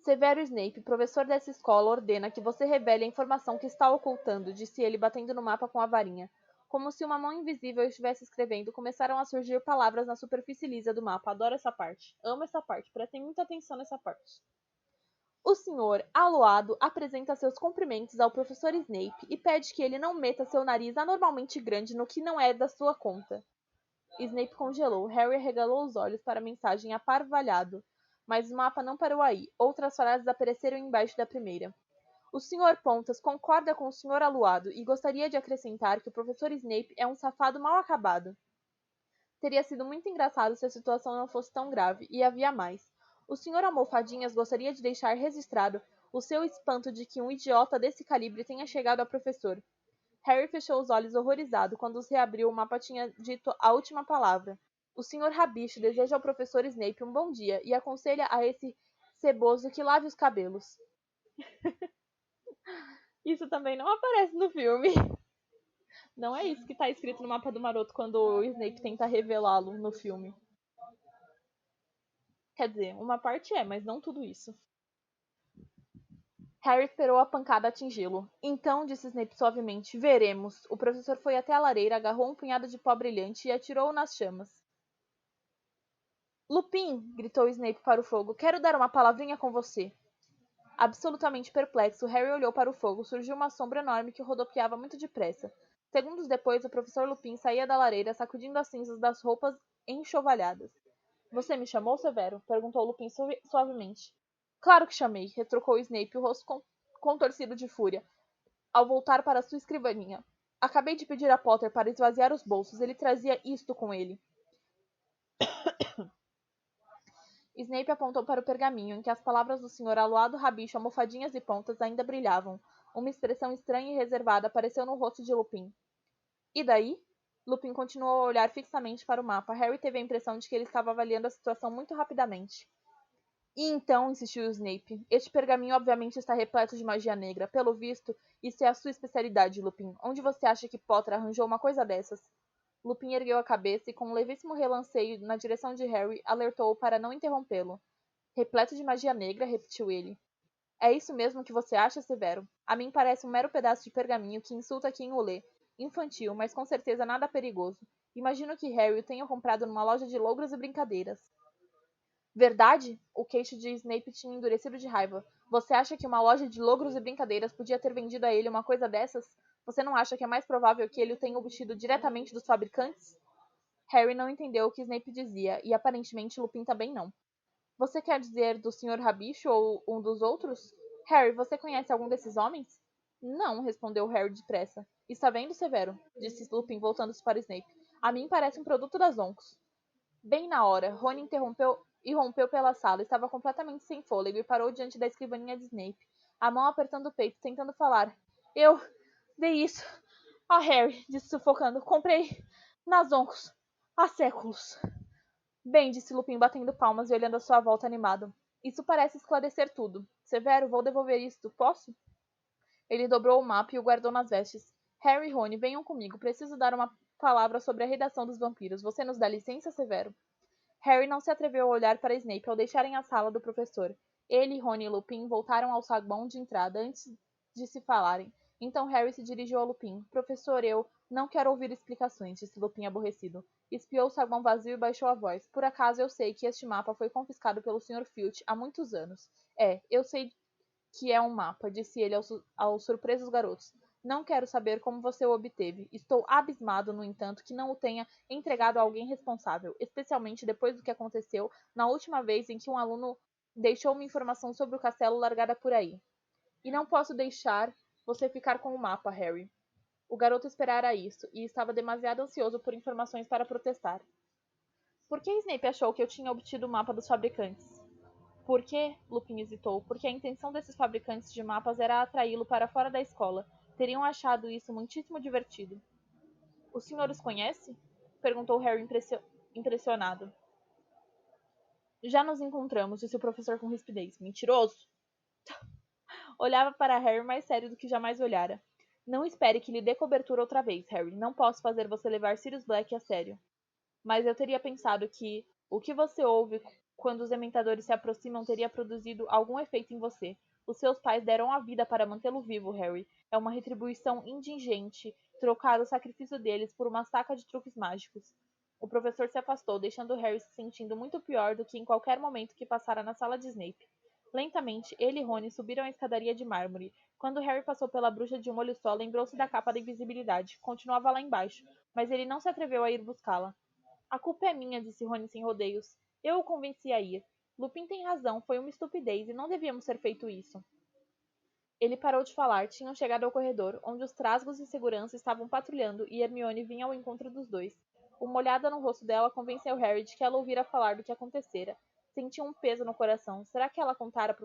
Severo Snape, professor dessa escola, ordena que você revele a informação que está ocultando, disse ele, batendo no mapa com a varinha. Como se uma mão invisível estivesse escrevendo, começaram a surgir palavras na superfície lisa do mapa. Adoro essa parte. Amo essa parte. Prestem muita atenção nessa parte. O senhor, aloado, apresenta seus cumprimentos ao professor Snape e pede que ele não meta seu nariz anormalmente grande no que não é da sua conta. Snape congelou. Harry arregalou os olhos para a mensagem aparvalhado. Mas o mapa não parou aí. Outras frases apareceram embaixo da primeira. O Sr. Pontas concorda com o Sr. Aluado e gostaria de acrescentar que o professor Snape é um safado mal acabado. Teria sido muito engraçado se a situação não fosse tão grave, e havia mais. O Sr. Almofadinhas gostaria de deixar registrado o seu espanto de que um idiota desse calibre tenha chegado ao professor. Harry fechou os olhos horrorizado. Quando os reabriu, o mapa tinha dito a última palavra. O Sr. Rabicho deseja ao professor Snape um bom dia e aconselha a esse ceboso que lave os cabelos. Isso também não aparece no filme. Não é isso que está escrito no mapa do maroto quando o Snape tenta revelá-lo no filme. Quer dizer, uma parte é, mas não tudo isso. Harry esperou a pancada atingi-lo. Então, disse Snape suavemente, veremos. O professor foi até a lareira, agarrou um punhado de pó brilhante e atirou-o nas chamas. Lupin! Gritou Snape para o fogo. Quero dar uma palavrinha com você. Absolutamente perplexo, Harry olhou para o fogo. Surgiu uma sombra enorme que rodopiava muito depressa. Segundos depois, o professor Lupin saía da lareira, sacudindo as cinzas das roupas enxovalhadas. Você me chamou, Severo? Perguntou Lupin suavemente. Claro que chamei, retrucou Snape, o rosto contorcido de fúria, ao voltar para sua escrivaninha. Acabei de pedir a Potter para esvaziar os bolsos. Ele trazia isto com ele. Snape apontou para o pergaminho, em que as palavras do Sr. Aluado Rabicho, almofadinhas e pontas, ainda brilhavam. Uma expressão estranha e reservada apareceu no rosto de Lupin. E daí? Lupin continuou a olhar fixamente para o mapa. Harry teve a impressão de que ele estava avaliando a situação muito rapidamente. E então, insistiu Snape, este pergaminho obviamente está repleto de magia negra. Pelo visto, isso é a sua especialidade, Lupin. Onde você acha que Potter arranjou uma coisa dessas? Lupin ergueu a cabeça e, com um levíssimo relanceio na direção de Harry, alertou-o para não interrompê-lo. Repleto de magia negra, repetiu ele. É isso mesmo que você acha, Severo? A mim parece um mero pedaço de pergaminho que insulta quem o lê. Infantil, mas com certeza nada perigoso. Imagino que Harry o tenha comprado numa loja de logros e brincadeiras. Verdade? O queixo de Snape tinha endurecido de raiva. Você acha que uma loja de logros e brincadeiras podia ter vendido a ele uma coisa dessas? Você não acha que é mais provável que ele o tenha obtido diretamente dos fabricantes? Harry não entendeu o que Snape dizia, e aparentemente Lupin também não. Você quer dizer do Sr. Rabicho ou um dos outros? Harry, você conhece algum desses homens? Não, respondeu Harry depressa. Está vendo, Severo? Disse Lupin, voltando-se para Snape. A mim parece um produto das Oncos. Bem na hora, Rony interrompeu e rompeu pela sala. Estava completamente sem fôlego e parou diante da escrivaninha de Snape, a mão apertando o peito, tentando falar. Eu dei isso a Harry, disse sufocando. Comprei nas Oncos há séculos. Bem, disse Lupin, batendo palmas e olhando à sua volta animado. Isso parece esclarecer tudo. Severo, vou devolver isto, posso? Ele dobrou o mapa e o guardou nas vestes. Harry e Rony, venham comigo. Preciso dar uma palavra sobre a redação dos vampiros. Você nos dá licença, Severo? Harry não se atreveu a olhar para Snape ao deixarem a sala do professor. Ele, Rony e Lupin voltaram ao saguão de entrada antes de se falarem. Então Harry se dirigiu a Lupin. Professor, eu não quero ouvir explicações, disse Lupin aborrecido. Espiou o saguão vazio e baixou a voz. Por acaso eu sei que este mapa foi confiscado pelo Sr. Filch há muitos anos. Eu sei que é um mapa, disse ele aos surpresos garotos. Não quero saber como você o obteve. Estou abismado, no entanto, que não o tenha entregado a alguém responsável, especialmente depois do que aconteceu na última vez em que um aluno deixou uma informação sobre o castelo largada por aí. E não posso deixar você ficar com o mapa, Harry. O garoto esperara isso, e estava demasiado ansioso por informações para protestar. Por que Snape achou que eu tinha obtido o mapa dos fabricantes? Por quê? Lupin hesitou. Porque a intenção desses fabricantes de mapas era atraí-lo para fora da escola. Teriam achado isso muitíssimo divertido. O senhor os conhece? Perguntou Harry impressionado. Já nos encontramos, disse o professor com rispidez. Mentiroso! Olhava para Harry mais sério do que jamais olhara. Não espere que lhe dê cobertura outra vez, Harry. Não posso fazer você levar Sirius Black a sério. Mas eu teria pensado que o que você ouve quando os dementadores se aproximam teria produzido algum efeito em você. Os seus pais deram a vida para mantê-lo vivo, Harry. É uma retribuição indigente trocar o sacrifício deles por uma saca de truques mágicos. O professor se afastou, deixando Harry se sentindo muito pior do que em qualquer momento que passara na sala de Snape. Lentamente, ele e Rony subiram a escadaria de mármore. Quando Harry passou pela bruxa de um olho só, lembrou-se da capa da invisibilidade. Continuava lá embaixo, mas ele não se atreveu a ir buscá-la. A culpa é minha, disse Rony sem rodeios. Eu o convenci a ir. Lupin tem razão, foi uma estupidez e não devíamos ter feito isso. Ele parou de falar, tinham chegado ao corredor, onde os trasgos de segurança estavam patrulhando e Hermione vinha ao encontro dos dois. Uma olhada no rosto dela convenceu Harry de que ela ouvira falar do que acontecera. Sentia um peso no coração. Será que ela contara a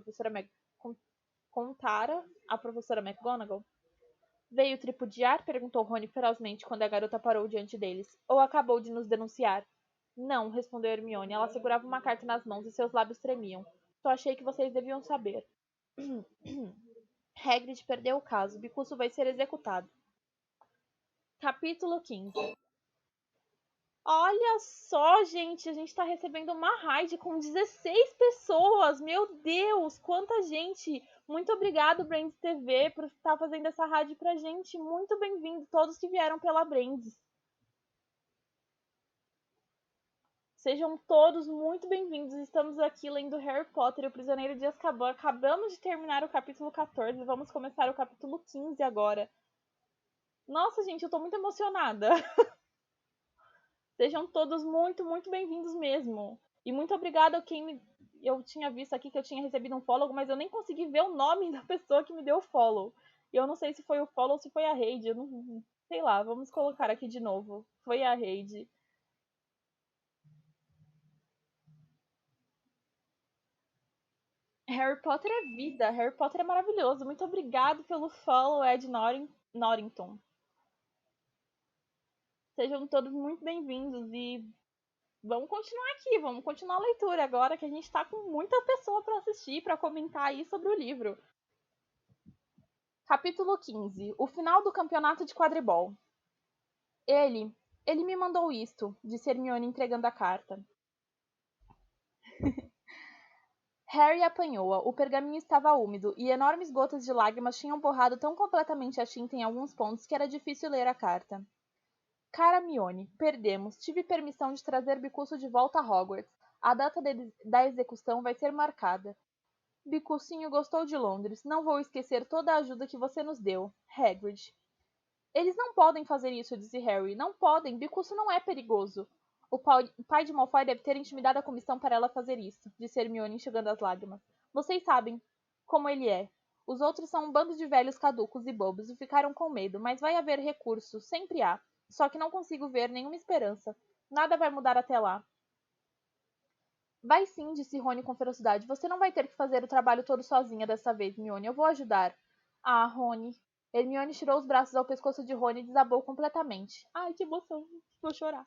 professora McGonagall? Veio tripudiar? Perguntou Rony ferozmente quando a garota parou diante deles. Ou acabou de nos denunciar? Não, respondeu Hermione. Ela segurava uma carta nas mãos e seus lábios tremiam. Só achei que vocês deviam saber. Hagrid perdeu o caso. Bicuço vai ser executado. Capítulo 15. Olha só, gente, a gente tá recebendo uma raid com 16 pessoas. Meu Deus, quanta gente! Muito obrigado, Brands TV, por estar fazendo essa raid pra gente. Muito bem-vindo, todos que vieram pela Brands. Sejam todos muito bem-vindos. Estamos aqui lendo Harry Potter e o Prisioneiro de Azkaban. Acabamos de terminar o capítulo 14. Vamos começar o capítulo 15 agora. Nossa, gente, eu tô muito emocionada. Sejam todos muito, muito bem-vindos mesmo. E muito obrigada a quem eu tinha visto aqui que eu tinha recebido um follow, mas eu nem consegui ver o nome da pessoa que me deu o follow. E eu não sei se foi o follow ou se foi a raid. Sei lá, vamos colocar aqui de novo. Foi a Heidi. Harry Potter é vida, Harry Potter é maravilhoso. Muito obrigado pelo follow, Ed Norrington. Sejam todos muito bem-vindos e vamos continuar aqui, vamos continuar a leitura agora que a gente tá com muita pessoa para assistir, para comentar aí sobre o livro. Capítulo 15. O final do campeonato de quadribol. Ele, ele me mandou isto, disse Hermione entregando a carta. Harry apanhou-a. O pergaminho estava úmido, e enormes gotas de lágrimas tinham borrado tão completamente a tinta em alguns pontos que era difícil ler a carta. Cara Hermione, perdemos. Tive permissão de trazer Bicuço de volta a Hogwarts. A data da execução vai ser marcada. Bicucinho gostou de Londres. Não vou esquecer toda a ajuda que você nos deu. Hagrid. Eles não podem fazer isso, disse Harry. Não podem. Bicuço não é perigoso. O pai de Malfoy deve ter intimidado a comissão para ela fazer isso, disse Hermione enxugando as lágrimas. Vocês sabem como ele é. Os outros são um bando de velhos caducos e bobos e ficaram com medo, mas vai haver recurso, sempre há. Só que não consigo ver nenhuma esperança. Nada vai mudar até lá. Vai sim, disse Rony com ferocidade. Você não vai ter que fazer o trabalho todo sozinha dessa vez, Hermione. Eu vou ajudar. Ah, Rony. Hermione tirou os braços ao pescoço de Rony e desabou completamente. Ai, que emoção. Vou chorar.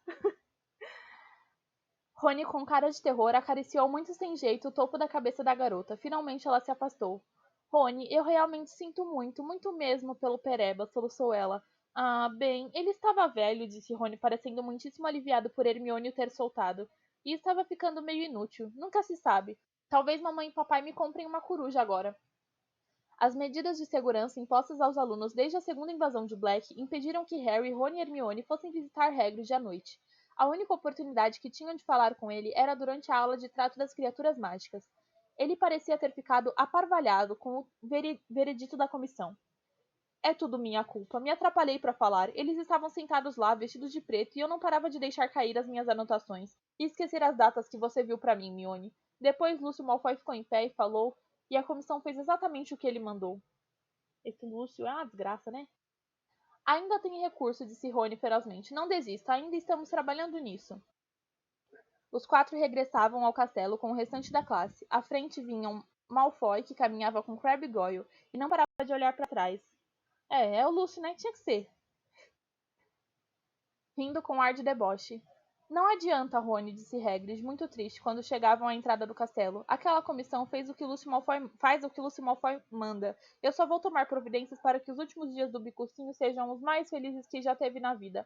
Rony, com cara de terror, acariciou muito sem jeito o topo da cabeça da garota. Finalmente ela se afastou. Rony, eu realmente sinto muito, muito mesmo pelo Pereba, soluçou ela. Ah, bem, ele estava velho, disse Rony, parecendo muitíssimo aliviado por Hermione o ter soltado. E estava ficando meio inútil. Nunca se sabe. Talvez mamãe e papai me comprem uma coruja agora. As medidas de segurança impostas aos alunos desde a segunda invasão de Black impediram que Harry, Ron e Hermione fossem visitar Hagrid à noite. A única oportunidade que tinham de falar com ele era durante a aula de trato das criaturas mágicas. Ele parecia ter ficado aparvalhado com o veredito da comissão. É tudo minha culpa. Me atrapalhei para falar. Eles estavam sentados lá, vestidos de preto, e eu não parava de deixar cair as minhas anotações. E esquecer as datas que você viu para mim, Mione. Depois Lúcio Malfoy ficou em pé e falou, e a comissão fez exatamente o que ele mandou. Esse Lúcio é uma desgraça, né? Ainda tem recurso, disse Rony ferozmente. Não desista, ainda estamos trabalhando nisso. Os quatro regressavam ao castelo com o restante da classe. À frente vinham Malfoy, que caminhava com Crabbe e Goyle, e não parava de olhar para trás. É o Lúcio, né? Tinha que ser. Rindo com ar de deboche. Não adianta, Rony, disse Hagrid, muito triste, quando chegavam à entrada do castelo. Aquela comissão faz o que Lúcio Malfoy manda. Eu só vou tomar providências para que os últimos dias do Bicucinho sejam os mais felizes que já teve na vida.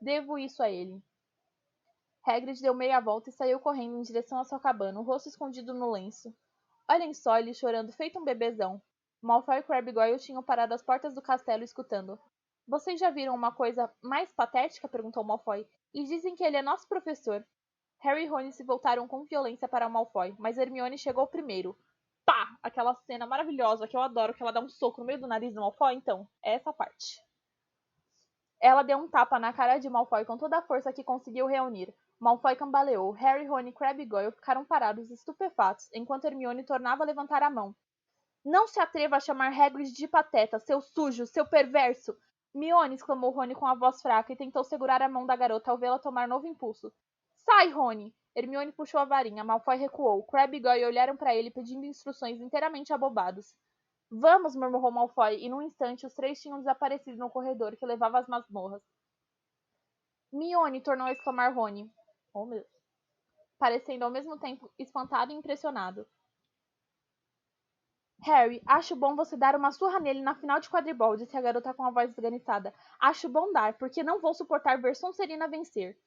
Devo isso a ele. Hagrid deu meia volta e saiu correndo em direção à sua cabana, o rosto escondido no lenço. Olhem só, ele chorando, feito um bebezão. Malfoy e Crabbe e Goyle tinham parado às portas do castelo, escutando. Vocês já viram uma coisa mais patética? Perguntou Malfoy. E dizem que ele é nosso professor. Harry e Rony se voltaram com violência para Malfoy, mas Hermione chegou primeiro. Pá! Aquela cena maravilhosa que eu adoro, que ela dá um soco no meio do nariz do Malfoy, então, é essa parte. Ela deu um tapa na cara de Malfoy com toda a força que conseguiu reunir. Malfoy cambaleou. Harry, Rony, Crabbe e Goyle ficaram parados, estupefatos, enquanto Hermione tornava a levantar a mão. Não se atreva a chamar Hagrid de pateta, seu sujo, seu perverso! Mione, exclamou Rony com a voz fraca e tentou segurar a mão da garota ao vê-la tomar novo impulso. Sai, Rony! Hermione puxou a varinha, Malfoy recuou. Crabbe e Goyle olharam para ele pedindo instruções inteiramente abobados. Vamos, murmurou Malfoy, e num instante os três tinham desaparecido no corredor que levava às masmorras. Mione, tornou a exclamar Rony, oh, meu Deus, parecendo ao mesmo tempo espantado e impressionado. Harry, acho bom você dar uma surra nele na final de quadribol, disse a garota com a voz esganiçada. Acho bom dar, porque não vou suportar ver Sonserina vencer.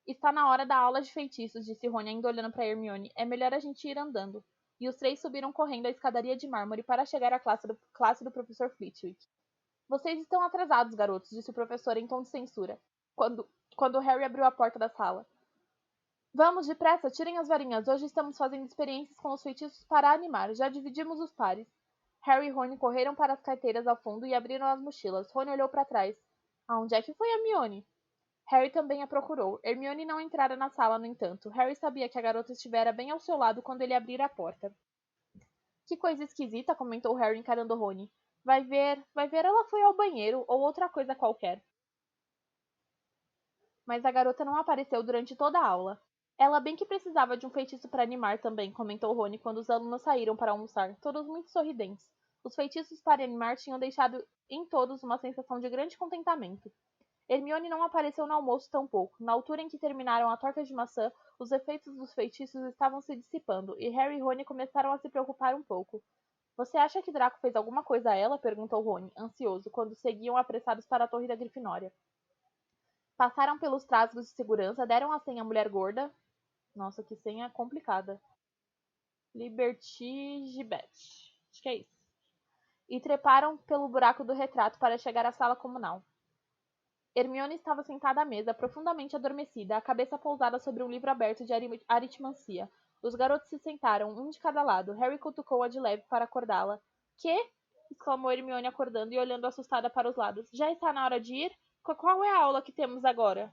Está na hora da aula de feitiços, disse Rony, ainda olhando para Hermione. É melhor a gente ir andando. E os três subiram correndo a escadaria de mármore para chegar à classe do professor Flitwick. Vocês estão atrasados, garotos, disse o professor em tom de censura, quando Harry abriu a porta da sala. Vamos, depressa, tirem as varinhas. Hoje estamos fazendo experiências com os feitiços para animar. Já dividimos os pares. Harry e Rony correram para as carteiras ao fundo e abriram as mochilas. Rony olhou para trás. Aonde é que foi a Hermione? Harry também a procurou. Hermione não entrara na sala, no entanto. Harry sabia que a garota estivera bem ao seu lado quando ele abrira a porta. Que coisa esquisita, comentou Harry encarando Rony. Vai ver, ela foi ao banheiro ou outra coisa qualquer. mas a garota não apareceu durante toda a aula. Ela bem que precisava de um feitiço para animar também, comentou Rony quando os alunos saíram para almoçar, todos muito sorridentes. Os feitiços para animar tinham deixado em todos uma sensação de grande contentamento. Hermione não apareceu no almoço tampouco. Na altura em que terminaram a torta de maçã, os efeitos dos feitiços estavam se dissipando, e Harry e Rony começaram a se preocupar um pouco. Você acha que Draco fez alguma coisa a ela? Perguntou Rony, ansioso, quando seguiam apressados para a torre da Grifinória. Passaram pelos trasgos de segurança, deram a senha à mulher gorda. Nossa, que senha complicada. Liberty Gibet. Acho que é isso. E treparam pelo buraco do retrato para chegar à sala comunal. Hermione estava sentada à mesa, profundamente adormecida, a cabeça pousada sobre um livro aberto de aritmancia. Os garotos se sentaram, um de cada lado. Harry cutucou-a de leve para acordá-la. Que? Exclamou Hermione acordando e olhando assustada para os lados. Já está na hora de ir? Qual é a aula que temos agora?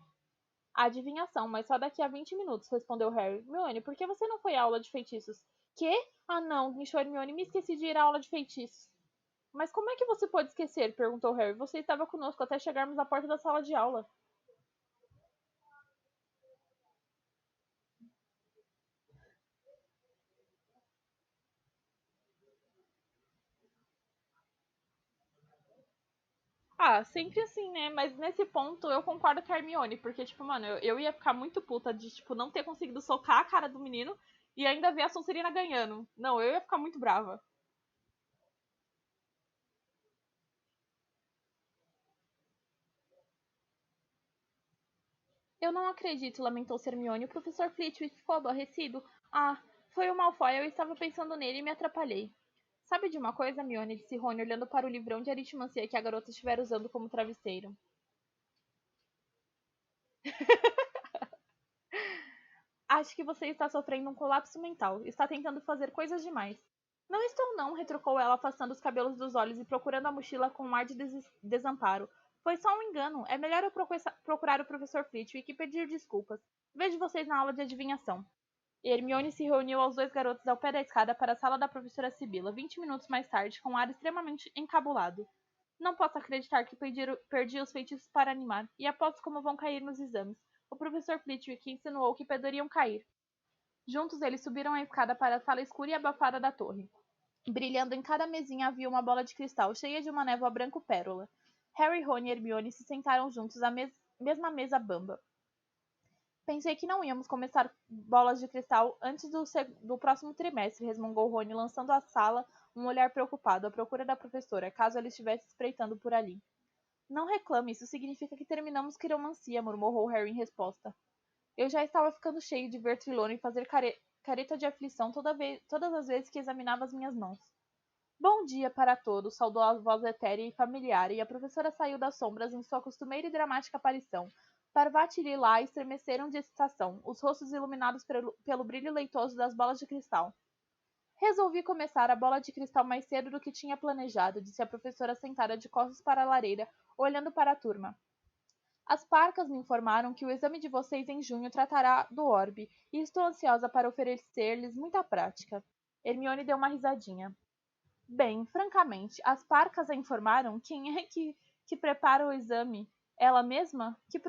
A adivinhação, mas só daqui a 20 minutos, respondeu Harry. Hermione, por que você não foi à aula de feitiços? Que? Ah, não, guinchou Hermione, me esqueci de ir à aula de feitiços. Mas como é que você pode esquecer? Perguntou Harry. Você estava conosco até chegarmos à porta da sala de aula. Ah, sempre assim, né? Mas nesse ponto eu concordo com a Hermione, porque, tipo, mano, eu ia ficar muito puta de, tipo, não ter conseguido socar a cara do menino e ainda ver a Sonserina ganhando. Não, eu ia ficar muito brava. Eu não acredito, lamentou Hermione. O professor Flitwick ficou aborrecido. Ah, foi o Malfoy, eu estava pensando nele e me atrapalhei. Sabe de uma coisa, Hermione, disse Rony, olhando para o livrão de aritmancia que a garota estivera usando como travesseiro. Acho que você está sofrendo um colapso mental. Está tentando fazer coisas demais. Não estou não, retrucou ela, afastando os cabelos dos olhos e procurando a mochila com um ar de desamparo. Foi só um engano. É melhor eu procurar o professor Flitwick e pedir desculpas. Vejo vocês na aula de adivinhação. E Hermione se reuniu aos dois garotos ao pé da escada para a sala da professora Sibila, 20 minutos mais tarde, com um ar extremamente encabulado. Não posso acreditar que perdi os feitiços para animar, e aposto como vão cair nos exames. O professor Flitwick insinuou que poderiam cair. Juntos eles subiram a escada para a sala escura e abafada da torre. Brilhando em cada mesinha havia uma bola de cristal cheia de uma névoa branco-pérola. Harry, Ron e Hermione se sentaram juntos à mesma mesa bamba. Pensei que não íamos começar bolas de cristal antes do próximo trimestre, resmungou Rony, lançando à sala um olhar preocupado à procura da professora, caso ela estivesse espreitando por ali. Não reclame, isso significa que terminamos quiromancia, murmurou Harry em resposta. Eu já estava ficando cheio de ver Trelawney e fazer careta de aflição todas as vezes que examinava as minhas mãos. Bom dia para todos, saudou a voz etérea e familiar, e a professora saiu das sombras em sua costumeira e dramática aparição. Parvati e Lila estremeceram de excitação, os rostos iluminados pelo brilho leitoso das bolas de cristal. Resolvi começar a bola de cristal mais cedo do que tinha planejado, disse a professora sentada de costas para a lareira, olhando para a turma. As parcas me informaram que o exame de vocês em junho tratará do orbe, e estou ansiosa para oferecer-lhes muita prática. Hermione deu uma risadinha. Bem, francamente, as parcas a informaram quem é que prepara o exame? Ela mesma? Que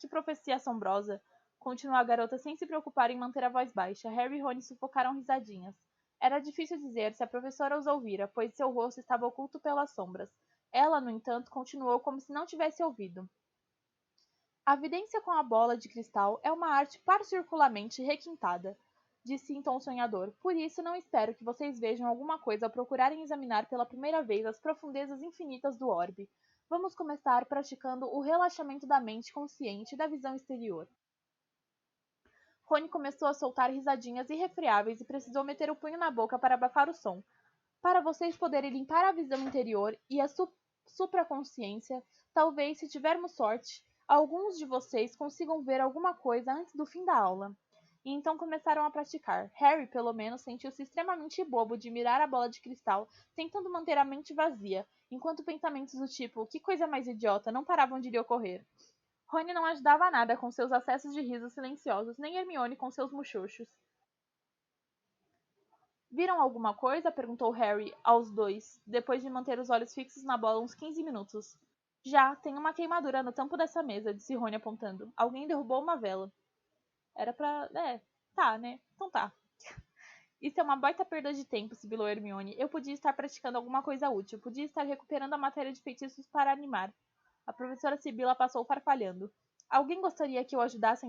profecia assombrosa! Continuou a garota sem se preocupar em manter a voz baixa. Harry e Rony sufocaram risadinhas. Era difícil dizer se a professora os ouvira, pois seu rosto estava oculto pelas sombras. Ela, no entanto, continuou como se não tivesse ouvido. A vidência com a bola de cristal é uma arte particularmente requintada, disse em tom sonhador. Por isso não espero que vocês vejam alguma coisa ao procurarem examinar pela primeira vez as profundezas infinitas do orbe. Vamos começar praticando o relaxamento da mente consciente e da visão exterior. Rony começou a soltar risadinhas irrefreáveis e precisou meter o punho na boca para abafar o som. Para vocês poderem limpar a visão interior e a supraconsciência, talvez, se tivermos sorte, alguns de vocês consigam ver alguma coisa antes do fim da aula. E então começaram a praticar. Harry, pelo menos, sentiu-se extremamente bobo de mirar a bola de cristal, tentando manter a mente vazia, enquanto pensamentos do tipo, que coisa mais idiota, não paravam de lhe ocorrer. Rony não ajudava nada com seus acessos de riso silenciosos, nem Hermione com seus muxoxos. Viram alguma coisa? Perguntou Harry aos dois, depois de manter os olhos fixos na bola uns 15 minutos. Já, tem uma queimadura no tampo dessa mesa, disse Rony apontando. Alguém derrubou uma vela. Era pra... tá, né? Então tá. Isso é uma baita perda de tempo, sibilou Hermione. Eu podia estar praticando alguma coisa útil. Podia estar recuperando a matéria de feitiços para animar. A professora Sibila passou farfalhando. Alguém gostaria que eu ajudasse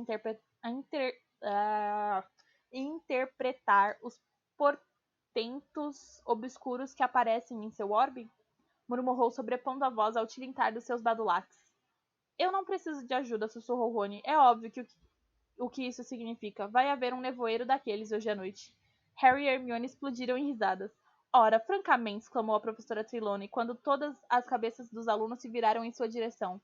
a interpretar os portentos obscuros que aparecem em seu orbe? Murmurou, sobrepondo a voz ao tilintar dos seus badulaques. Eu não preciso de ajuda, sussurrou Rony. É óbvio que o que isso significa. Vai haver um nevoeiro daqueles hoje à noite. Harry e Hermione explodiram em risadas. Ora, francamente, exclamou a professora Trelawney, quando todas as cabeças dos alunos se viraram em sua direção.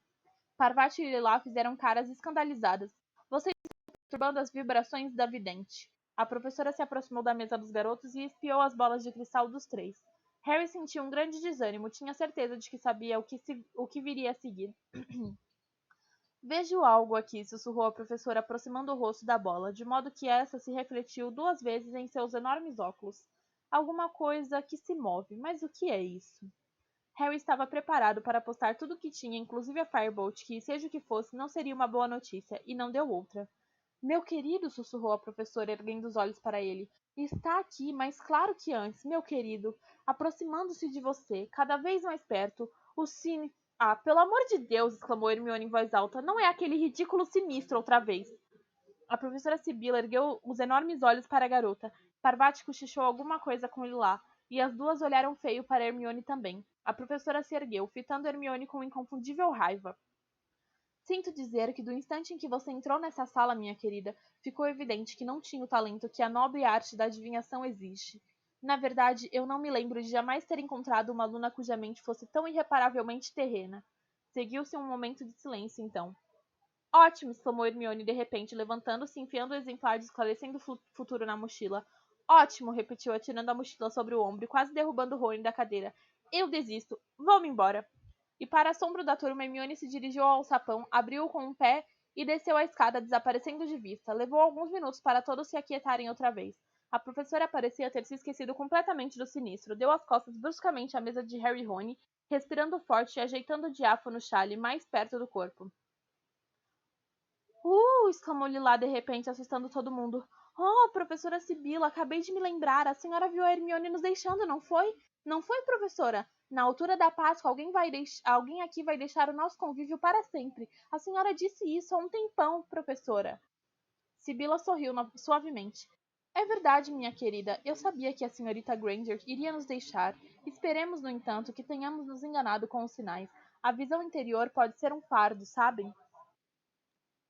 Parvati e Lila fizeram caras escandalizadas. Vocês estão perturbando as vibrações da vidente. A professora se aproximou da mesa dos garotos e espiou as bolas de cristal dos três. Harry sentiu um grande desânimo. Tinha certeza de que sabia o que viria a seguir. Vejo algo aqui, sussurrou a professora, aproximando o rosto da bola, de modo que essa se refletiu 2 vezes em seus enormes óculos. Alguma coisa que se move, mas o que é isso? Harry estava preparado para apostar tudo o que tinha, inclusive a Firebolt, que, seja o que fosse, não seria uma boa notícia, e não deu outra. Meu querido, sussurrou a professora, erguendo os olhos para ele. Está aqui, mais claro que antes, meu querido, aproximando-se de você, cada vez mais perto. O Cine... Ah, pelo amor de Deus, exclamou Hermione em voz alta, não é aquele ridículo sinistro outra vez. A professora Sibila ergueu os enormes olhos para a garota. Parvati cochichou alguma coisa com Lilá, e as duas olharam feio para Hermione também. A professora se ergueu, fitando Hermione com inconfundível raiva. Sinto dizer que do instante em que você entrou nessa sala, minha querida, ficou evidente que não tinha o talento que a nobre arte da adivinhação exige. Na verdade, eu não me lembro de jamais ter encontrado uma aluna cuja mente fosse tão irreparavelmente terrena. Seguiu-se um momento de silêncio, então. Ótimo! Exclamou Hermione de repente, levantando-se e enfiando o exemplar de Esclarecendo o Futuro na mochila. Ótimo! Repetiu, atirando a mochila sobre o ombro e quase derrubando Rony da cadeira. Eu desisto. Vou-me embora. E para assombro da turma, Hermione se dirigiu ao alçapão, abriu-o com um pé e desceu a escada, desaparecendo de vista. Levou alguns minutos para todos se aquietarem outra vez. A professora parecia ter se esquecido completamente do sinistro. Deu as costas bruscamente à mesa de Harry e Rony, respirando forte e ajeitando o diáfano chale mais perto do corpo. Exclamou Lilá de repente, assustando todo mundo. Oh, professora Sibila, acabei de me lembrar. A senhora viu a Hermione nos deixando, não foi? Não foi, professora? Na altura da Páscoa, alguém aqui vai deixar o nosso convívio para sempre. A senhora disse isso há um tempão, professora. Sibila sorriu suavemente. É verdade, minha querida. Eu sabia que a senhorita Granger iria nos deixar. Esperemos, no entanto, que tenhamos nos enganado com os sinais. A visão interior pode ser um fardo, sabem?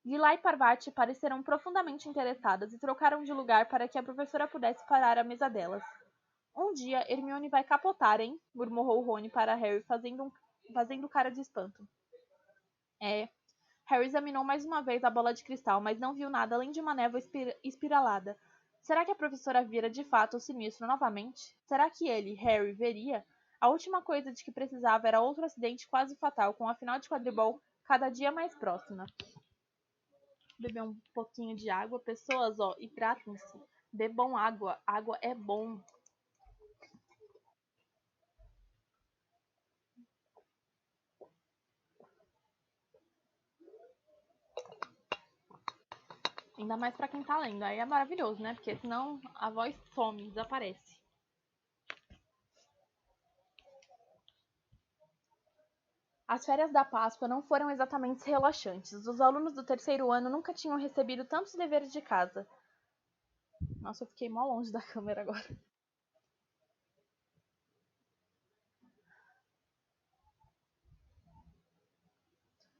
Lila e Parvati pareceram profundamente interessadas e trocaram de lugar para que a professora pudesse parar à mesa delas. Um dia, Hermione vai capotar, hein? Murmurou Rony para Harry, fazendo cara de espanto. É. Harry examinou mais uma vez a bola de cristal, mas não viu nada além de uma névoa espiralada. Será que a professora vira de fato o sinistro novamente? Será que ele, Harry, veria? A última coisa de que precisava era outro acidente quase fatal, com a final de quadribol cada dia mais próxima. Beber um pouquinho de água. Pessoas, ó, hidratem-se. Bebam água. Água é bom. Ainda mais pra quem tá lendo. Aí é maravilhoso, né? Porque senão a voz some, desaparece. As férias da Páscoa não foram exatamente relaxantes. Os alunos do terceiro ano nunca tinham recebido tantos deveres de casa. Nossa, eu fiquei mó longe da câmera agora.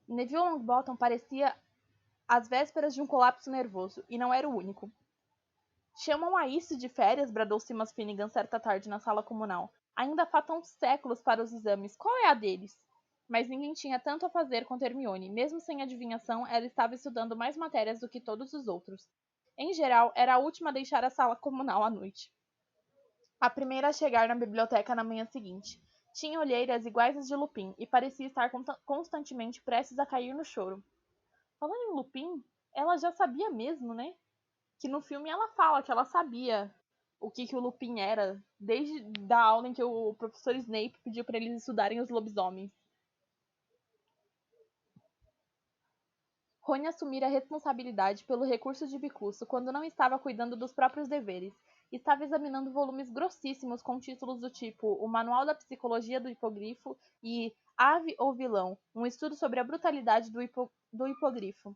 Neville Longbottom parecia às vésperas de um colapso nervoso, e não era o único. Chamam a isso de férias? Bradou Simas Finnegan certa tarde na sala comunal. Ainda faltam séculos para os exames. Qual é a deles? Mas ninguém tinha tanto a fazer quanto Hermione. Mesmo sem adivinhação, ela estava estudando mais matérias do que todos os outros. Em geral, era a última a deixar a sala comunal à noite. A primeira a chegar na biblioteca na manhã seguinte. Tinha olheiras iguais às de Lupin e parecia estar constantemente prestes a cair no choro. Falando em Lupin, ela já sabia mesmo, né? Que no filme ela fala que ela sabia o que o Lupin era, desde a aula em que o professor Snape pediu para eles estudarem os lobisomens. Rony assumira a responsabilidade pelo recurso de bicurso quando não estava cuidando dos próprios deveres. Estava examinando volumes grossíssimos com títulos do tipo O Manual da Psicologia do Hipogrifo e Ave ou Vilão, um estudo sobre a brutalidade do hipogrifo.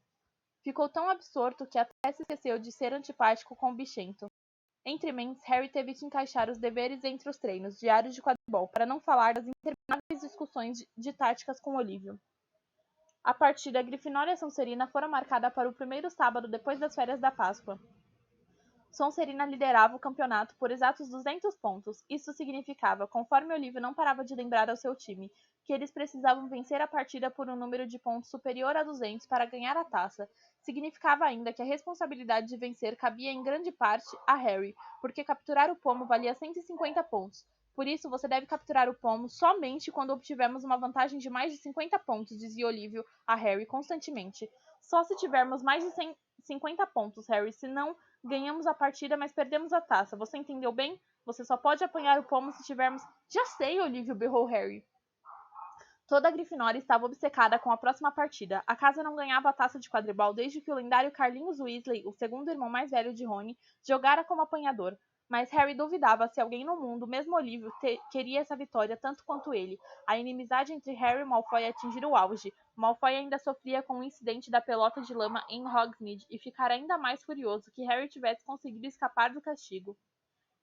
Ficou tão absorto que até se esqueceu de ser antipático com o bichento. Entre mentes, Harry teve que encaixar os deveres entre os treinos diários de quadribol, para não falar das intermináveis discussões de táticas com Olívio. A partida Grifinória e Sonserina foram marcada para o primeiro sábado depois das férias da Páscoa. Sonserina liderava o campeonato por exatos 200 pontos. Isso significava, conforme Olívio não parava de lembrar ao seu time, que eles precisavam vencer a partida por um número de pontos superior a 200 para ganhar a taça. Significava ainda que a responsabilidade de vencer cabia em grande parte a Harry, porque capturar o pomo valia 150 pontos. Por isso, você deve capturar o pomo somente quando obtivermos uma vantagem de mais de 50 pontos, dizia Olívio a Harry constantemente. Só se tivermos mais de 50 pontos, Harry, senão ganhamos a partida, mas perdemos a taça. Você entendeu bem? Você só pode apanhar o pomo se tivermos... Já sei, Olívio, berrou Harry. Toda a Grifinória estava obcecada com a próxima partida. A casa não ganhava a taça de quadribol desde que o lendário Carlinhos Weasley, o segundo irmão mais velho de Rony, jogara como apanhador. Mas Harry duvidava se alguém no mundo, mesmo Olívio, queria essa vitória tanto quanto ele. A inimizade entre Harry e Malfoy atingira o auge. Malfoy ainda sofria com o incidente da pelota de lama em Hogsmeade e ficara ainda mais furioso que Harry tivesse conseguido escapar do castigo.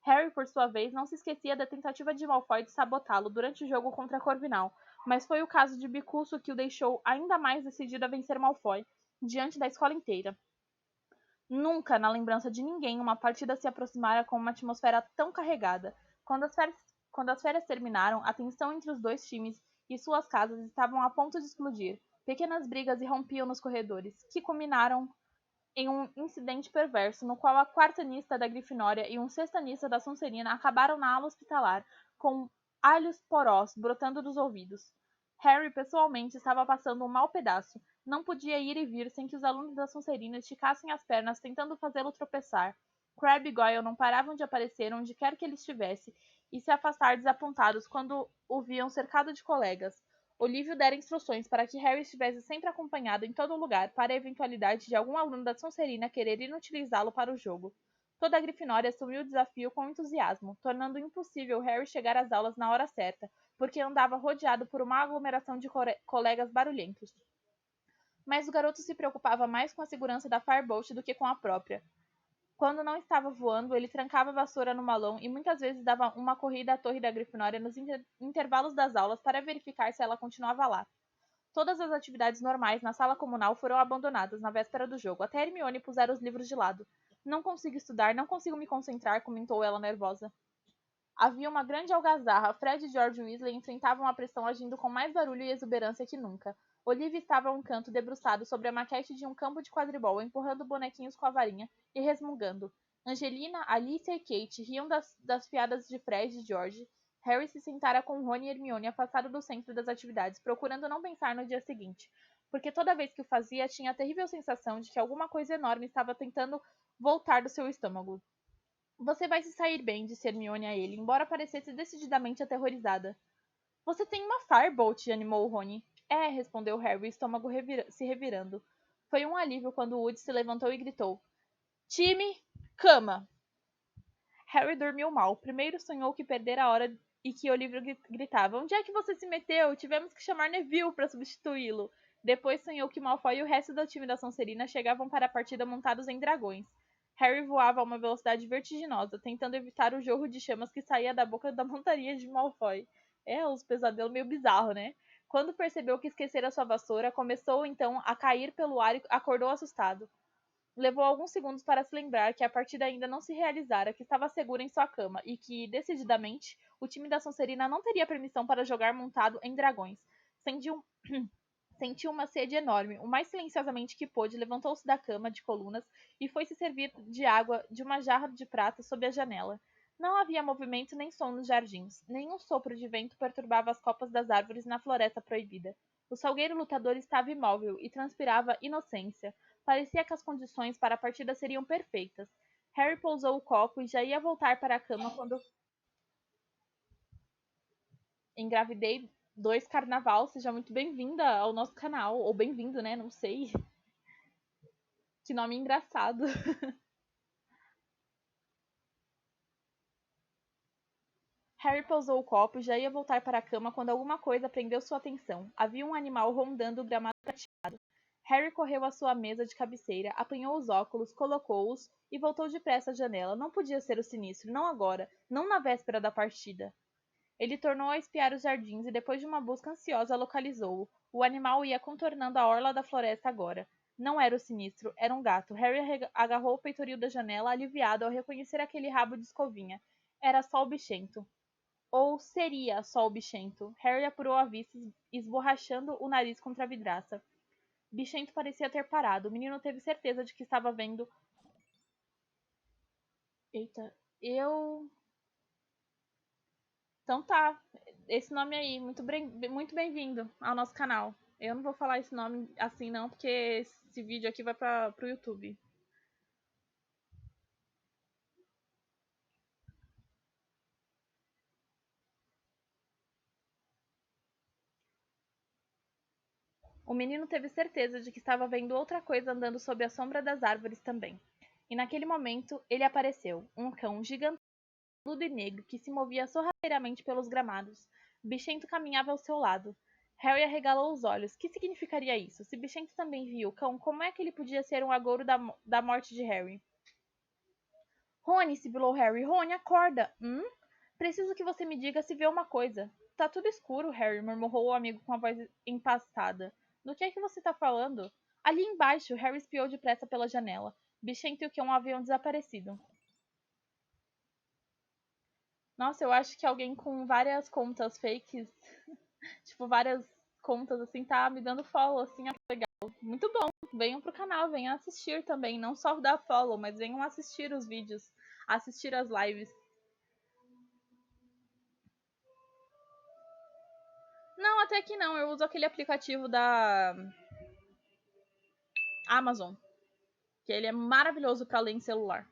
Harry, por sua vez, não se esquecia da tentativa de Malfoy de sabotá-lo durante o jogo contra Corvinal, mas foi o caso de Bicurso que o deixou ainda mais decidido a vencer Malfoy, diante da escola inteira. Nunca, na lembrança de ninguém, uma partida se aproximara com uma atmosfera tão carregada. Quando as férias terminaram, a tensão entre os dois times e suas casas estavam a ponto de explodir. Pequenas brigas irrompiam nos corredores, que culminaram em um incidente perverso, no qual a quartanista da Grifinória e um sextanista da Sonserina acabaram na ala hospitalar, com alhos porós brotando dos ouvidos. Harry, pessoalmente, estava passando um mau pedaço. Não podia ir e vir sem que os alunos da Sonserina esticassem as pernas tentando fazê-lo tropeçar. Crabbe e Goyle não paravam de aparecer onde quer que ele estivesse e se afastar desapontados quando o viam cercado de colegas. Olívio dera instruções para que Harry estivesse sempre acompanhado em todo lugar, para a eventualidade de algum aluno da Sonserina querer inutilizá-lo para o jogo. Toda a Grifinória assumiu o desafio com entusiasmo, tornando impossível Harry chegar às aulas na hora certa, porque andava rodeado por uma aglomeração de colegas barulhentos. Mas o garoto se preocupava mais com a segurança da Firebolt do que com a própria. Quando não estava voando, ele trancava a vassoura no malão e muitas vezes dava uma corrida à torre da Grifinória nos intervalos das aulas para verificar se ela continuava lá. Todas as atividades normais na sala comunal foram abandonadas na véspera do jogo, até Hermione pusera os livros de lado. Não consigo estudar, não consigo me concentrar, comentou ela nervosa. Havia uma grande algazarra. Fred e George Weasley enfrentavam a pressão agindo com mais barulho e exuberância que nunca. Olivia estava a um canto debruçado sobre a maquete de um campo de quadribol, empurrando bonequinhos com a varinha e resmungando. Angelina, Alicia e Kate riam das piadas de Fred e George. Harry se sentara com Rony e Hermione afastado do centro das atividades, procurando não pensar no dia seguinte, porque toda vez que o fazia tinha a terrível sensação de que alguma coisa enorme estava tentando voltar do seu estômago. Você vai se sair bem, disse Hermione a ele, embora parecesse decididamente aterrorizada. Você tem uma Firebolt, animou Rony. É, respondeu Harry, o estômago se revirando. Foi um alívio quando Woody se levantou e gritou. Time, cama! Harry dormiu mal. Primeiro sonhou que perdera a hora e que Olívio gritava. Onde é que você se meteu? Tivemos que chamar Neville para substituí-lo. Depois sonhou que Malfoy e o resto do time da Sonserina chegavam para a partida montados em dragões. Harry voava a uma velocidade vertiginosa, tentando evitar o jorro de chamas que saía da boca da montaria de Malfoy. É, os pesadelos meio bizarro, né? Quando percebeu que esquecera sua vassoura, começou então a cair pelo ar e acordou assustado. Levou alguns segundos para se lembrar que a partida ainda não se realizara, que estava segura em sua cama e que, decididamente, o time da Sonserina não teria permissão para jogar montado em dragões. Sentiu uma sede enorme. O mais silenciosamente que pôde, levantou-se da cama de colunas e foi se servir de água de uma jarra de prata sob a janela. Não havia movimento nem som nos jardins. Nenhum sopro de vento perturbava as copas das árvores na floresta proibida. O salgueiro lutador estava imóvel e transpirava inocência. Parecia que as condições para a partida seriam perfeitas. Harry pousou o copo e já ia voltar para a cama quando engravidei 2 Carnaval. Seja muito bem-vinda ao nosso canal. Ou bem-vindo, né? Não sei. Que nome engraçado. Harry pousou o copo e já ia voltar para a cama quando alguma coisa prendeu sua atenção. Havia um animal rondando o gramado prateado. Harry correu à sua mesa de cabeceira, apanhou os óculos, colocou-os e voltou depressa à janela. Não podia ser o sinistro, não agora, não na véspera da partida. Ele tornou a espiar os jardins e, depois de uma busca ansiosa, localizou-o. O animal ia contornando a orla da floresta agora. Não era o sinistro, era um gato. Harry agarrou o peitoril da janela, aliviado ao reconhecer aquele rabo de escovinha. Era só o bichento. Ou seria só o bichento? Harry apurou a vista, esborrachando o nariz contra a vidraça. Bichento parecia ter parado. O menino teve certeza de que estava vendo. Eita, eu. Então tá. Esse nome aí, muito bem-vindo ao nosso canal. Eu não vou falar esse nome assim não, porque esse vídeo aqui vai pro YouTube. O menino teve certeza de que estava vendo outra coisa andando sob a sombra das árvores também. E naquele momento, ele apareceu, um cão gigantesco e negro que se movia sorrateiramente pelos gramados. Bichento caminhava ao seu lado. Harry arregalou os olhos. Que significaria isso? Se Bichento também viu o cão, como é que ele podia ser um agouro da morte de Harry? Rony, sibilou Harry. Rony, acorda! Preciso que você me diga se vê uma coisa. Tá tudo escuro, Harry, murmurou o amigo com a voz empastada. Do que é que você tá falando? Ali embaixo, Harry espiou depressa pela janela. Bichento e o cão haviam desaparecido. Nossa, eu acho que alguém com várias contas fakes, tipo, várias contas assim, tá me dando follow, assim, é legal. Muito bom. Venham pro canal, venham assistir também. Não só dar follow, mas venham assistir os vídeos, assistir as lives. Não, até que não. Eu uso aquele aplicativo da Amazon, que ele é maravilhoso para ler em celular.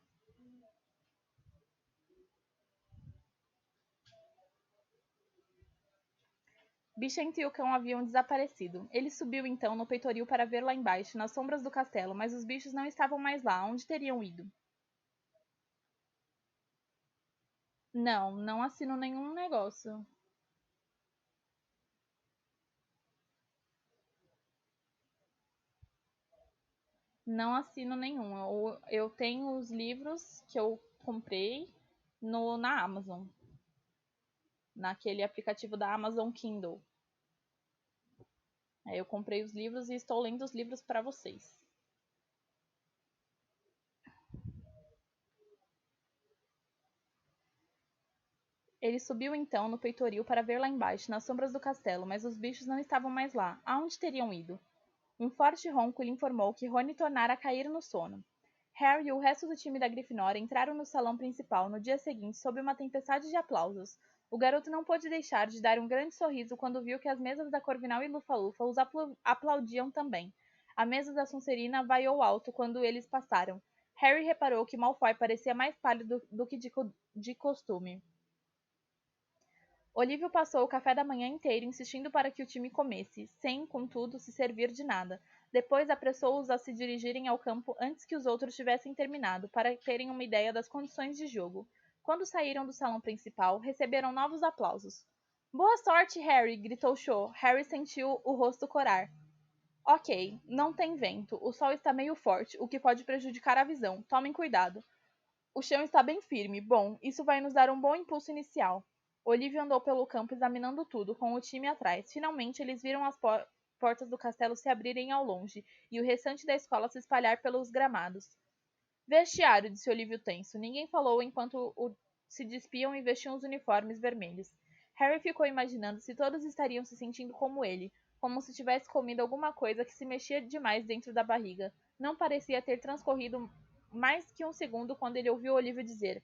Bichento e o cão haviam desaparecido. Ele subiu então no peitoril para ver lá embaixo, nas sombras do castelo, mas os bichos não estavam mais lá. Onde teriam ido? Não, não assino nenhum negócio. Não assino nenhum. Eu tenho os livros que eu comprei na Amazon, naquele aplicativo da Amazon Kindle. Eu comprei os livros e estou lendo os livros para vocês. Ele subiu então no peitoril para ver lá embaixo, nas sombras do castelo, mas os bichos não estavam mais lá. Aonde teriam ido? Um forte ronco lhe informou que Rony tornara a cair no sono. Harry e o resto do time da Grifinória entraram no salão principal no dia seguinte sob uma tempestade de aplausos. O garoto não pôde deixar de dar um grande sorriso quando viu que as mesas da Corvinal e Lufa-Lufa os aplaudiam também. A mesa da Sonserina vaiou alto quando eles passaram. Harry reparou que Malfoy parecia mais pálido do que de costume. Olívio passou o café da manhã inteiro insistindo para que o time comesse, sem, contudo, se servir de nada. Depois apressou-os a se dirigirem ao campo antes que os outros tivessem terminado, para terem uma ideia das condições de jogo. Quando saíram do salão principal, receberam novos aplausos. Boa sorte, Harry! Gritou Cho. Harry sentiu o rosto corar. Ok, não tem vento. O sol está meio forte, o que pode prejudicar a visão. Tomem cuidado. O chão está bem firme. Bom, isso vai nos dar um bom impulso inicial. Olivia andou pelo campo examinando tudo, com o time atrás. Finalmente, eles viram as portas do castelo se abrirem ao longe e o restante da escola se espalhar pelos gramados. Vestiário, disse Olívio tenso. Ninguém falou enquanto se despiam e vestiam os uniformes vermelhos. Harry ficou imaginando se todos estariam se sentindo como ele, como se tivesse comido alguma coisa que se mexia demais dentro da barriga. Não parecia ter transcorrido mais que um segundo quando ele ouviu Olívio dizer: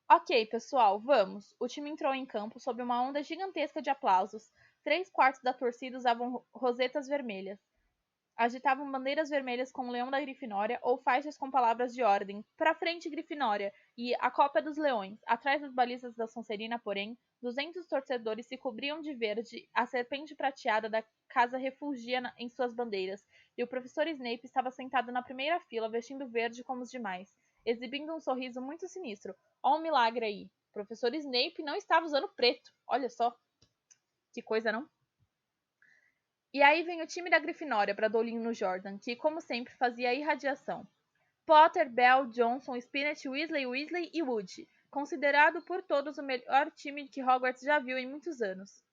Ok, pessoal, vamos. O time entrou em campo sob uma onda gigantesca de aplausos. 3/4 da torcida usavam rosetas vermelhas. Agitavam bandeiras vermelhas com o leão da Grifinória ou faixas com palavras de ordem. Pra frente, Grifinória! E a Copa dos Leões. Atrás das balizas da Sonserina, porém, 200 torcedores se cobriam de verde. A serpente prateada da casa refugia em suas bandeiras. e o professor Snape estava sentado na primeira fila, vestindo verde como os demais, exibindo um sorriso muito sinistro. Ó um milagre aí. O professor Snape não estava usando preto. Olha só. Que coisa, não? E aí vem o time da Grifinória, bradou Lino Jordan, que, como sempre, fazia a irradiação. Potter, Bell, Johnson, Spinnet, Weasley e Wood. Considerado por todos o melhor time que Hogwarts já viu em muitos anos.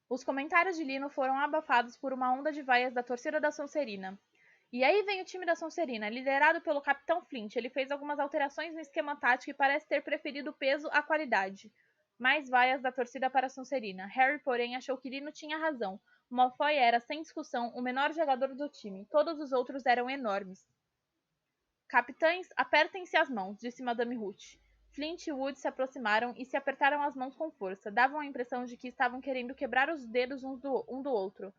Os comentários de Lino foram abafados por uma onda de vaias da torcida da Sonserina. E aí vem o time da Sonserina, liderado pelo Capitão Flint. Ele fez algumas alterações no esquema tático e parece ter preferido o peso à qualidade. Mais vaias da torcida para a Sonserina. Harry, porém, achou que Lino tinha razão. Malfoy era, sem discussão, o menor jogador do time. Todos os outros eram enormes. Capitães, apertem-se as mãos, disse Madame Hooch. Flint e Wood se aproximaram e se apertaram as mãos com força. Davam a impressão de que estavam querendo quebrar os dedos um do outro.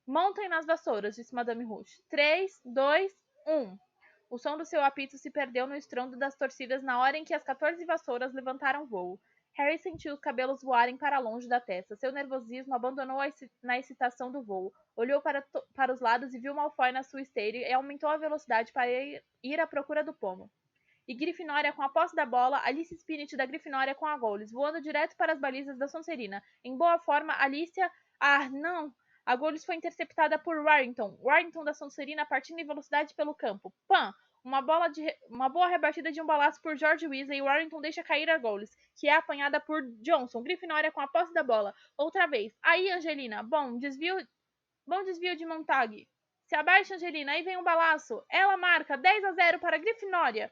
Montem nas vassouras, disse Madame Hooch. 3, 2, 1. O som do seu apito se perdeu no estrondo das torcidas na hora em que as 14 vassouras levantaram voo. Harry sentiu os cabelos voarem para longe da testa. Seu nervosismo abandonou na excitação do voo. Olhou para os lados e viu Malfoy na sua esteira e aumentou a velocidade para ir à procura do pomo. E Grifinória com a posse da bola, Alice Spinnet da Grifinória com a Goles, voando direto para as balizas da Sonserina. Em boa forma, Alicia... Ah, não! A Goles foi interceptada por Warrington. Warrington da Sonserina partindo em velocidade pelo campo. Pam! Uma boa rebatida de um balaço por George Weasley e Warrington deixa cair a Goles, que é apanhada por Johnson. Grifinória com a posse da bola. Outra vez. Aí, Angelina. Bom desvio de Montague. Se abaixa, Angelina. Aí vem um balaço. Ela marca 10-0 para a Grifinória.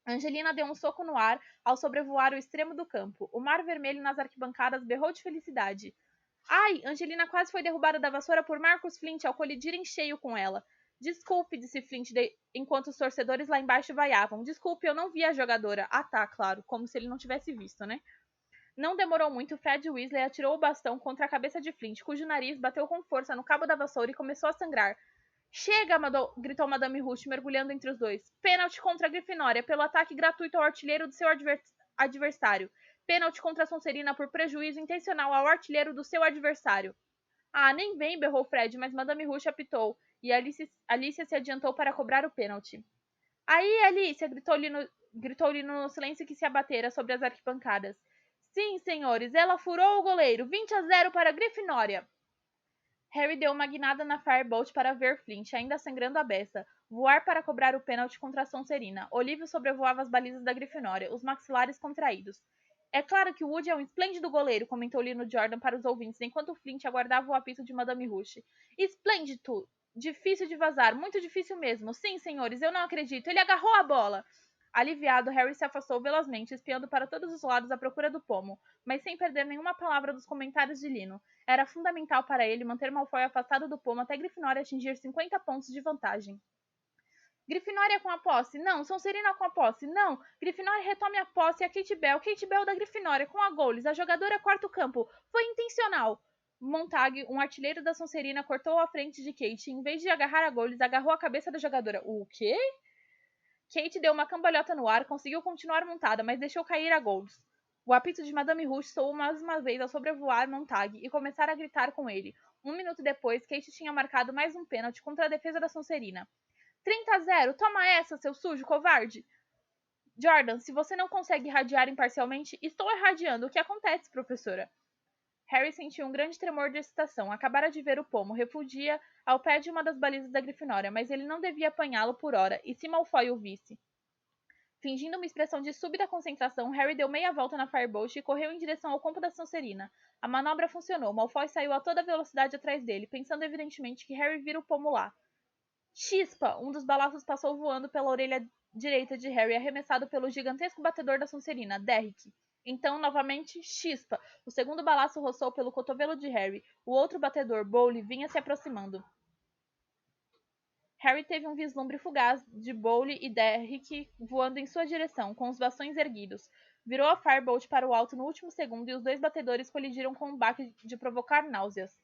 Angelina deu um soco no ar ao sobrevoar o extremo do campo. O mar vermelho nas arquibancadas berrou de felicidade. Ai! Angelina quase foi derrubada da vassoura por Marcus Flint ao colidir em cheio com ela. Desculpe, disse Flint enquanto os torcedores lá embaixo vaiavam. Desculpe, eu não vi a jogadora. Ah tá, claro, como se ele não tivesse visto, né? Não demorou muito, Fred Weasley atirou o bastão contra a cabeça de Flint, cujo nariz bateu com força no cabo da vassoura e começou a sangrar. Chega! Gritou Madame Hooch, mergulhando entre os dois. Pênalti contra a Grifinória, pelo ataque gratuito ao artilheiro do seu adversário. Pênalti contra a Sonserina por prejuízo intencional ao artilheiro do seu adversário. Ah, nem vem, berrou Fred, mas Madame Hooch apitou, e Alicia se adiantou para cobrar o pênalti. Aí, Alicia! Gritou-lhe no silêncio que se abatera sobre as arquibancadas. Sim, senhores, ela furou o goleiro. 20-0 para a Grifinória. Harry deu uma guinada na Firebolt para ver Flint, ainda sangrando a beça, voar para cobrar o pênalti contra a Sonserina. Olívio sobrevoava as balizas da Grifinória, os maxilares contraídos. É claro que o Woody é um esplêndido goleiro, comentou Lino Jordan para os ouvintes, enquanto Flint aguardava o apito de Madame Hooch. Esplêndido! Difícil de vazar, muito difícil mesmo. Sim, senhores, eu não acredito. Ele agarrou a bola! Aliviado, Harry se afastou velozmente, espiando para todos os lados à procura do pomo, mas sem perder nenhuma palavra dos comentários de Lino. Era fundamental para ele manter Malfoy afastado do pomo até Grifinória atingir 50 pontos de vantagem. Grifinória com a posse? Não. Sonserina com a posse? Não. Grifinória retome a posse e a Kate Bell da Grifinória com a Goles. A jogadora quarto campo. Foi intencional. Montague, um artilheiro da Sonserina, cortou a frente de Kate e, em vez de agarrar a Goles, agarrou a cabeça da jogadora. O quê? Kate deu uma cambalhota no ar, conseguiu continuar montada, mas deixou cair a Goles. O apito de Madame Hooch soou mais uma vez ao sobrevoar Montague e começar a gritar com ele. 1 minuto depois, Kate tinha marcado mais um pênalti contra a defesa da Sonserina. 30-0, toma essa, seu sujo, covarde! Jordan, se você não consegue irradiar imparcialmente, estou irradiando. O que acontece, professora? Harry sentiu um grande tremor de excitação. Acabara de ver o pomo, refugia ao pé de uma das balizas da Grifinória, mas ele não devia apanhá-lo por hora, e se Malfoy o visse? Fingindo uma expressão de súbita concentração, Harry deu meia volta na Firebolt e correu em direção ao campo da Sonserina. A manobra funcionou. Malfoy saiu a toda velocidade atrás dele, pensando evidentemente que Harry vira o pomo lá. Chispa! Um dos balaços passou voando pela orelha direita de Harry, arremessado pelo gigantesco batedor da Sonserina, Derrick. Então, novamente, chispa! O segundo balaço roçou pelo cotovelo de Harry. O outro batedor, Bowley, vinha se aproximando. Harry teve um vislumbre fugaz de Bowley e Derrick voando em sua direção, com os bastões erguidos. Virou a Firebolt para o alto no último segundo e os dois batedores colidiram com um baque de provocar náuseas.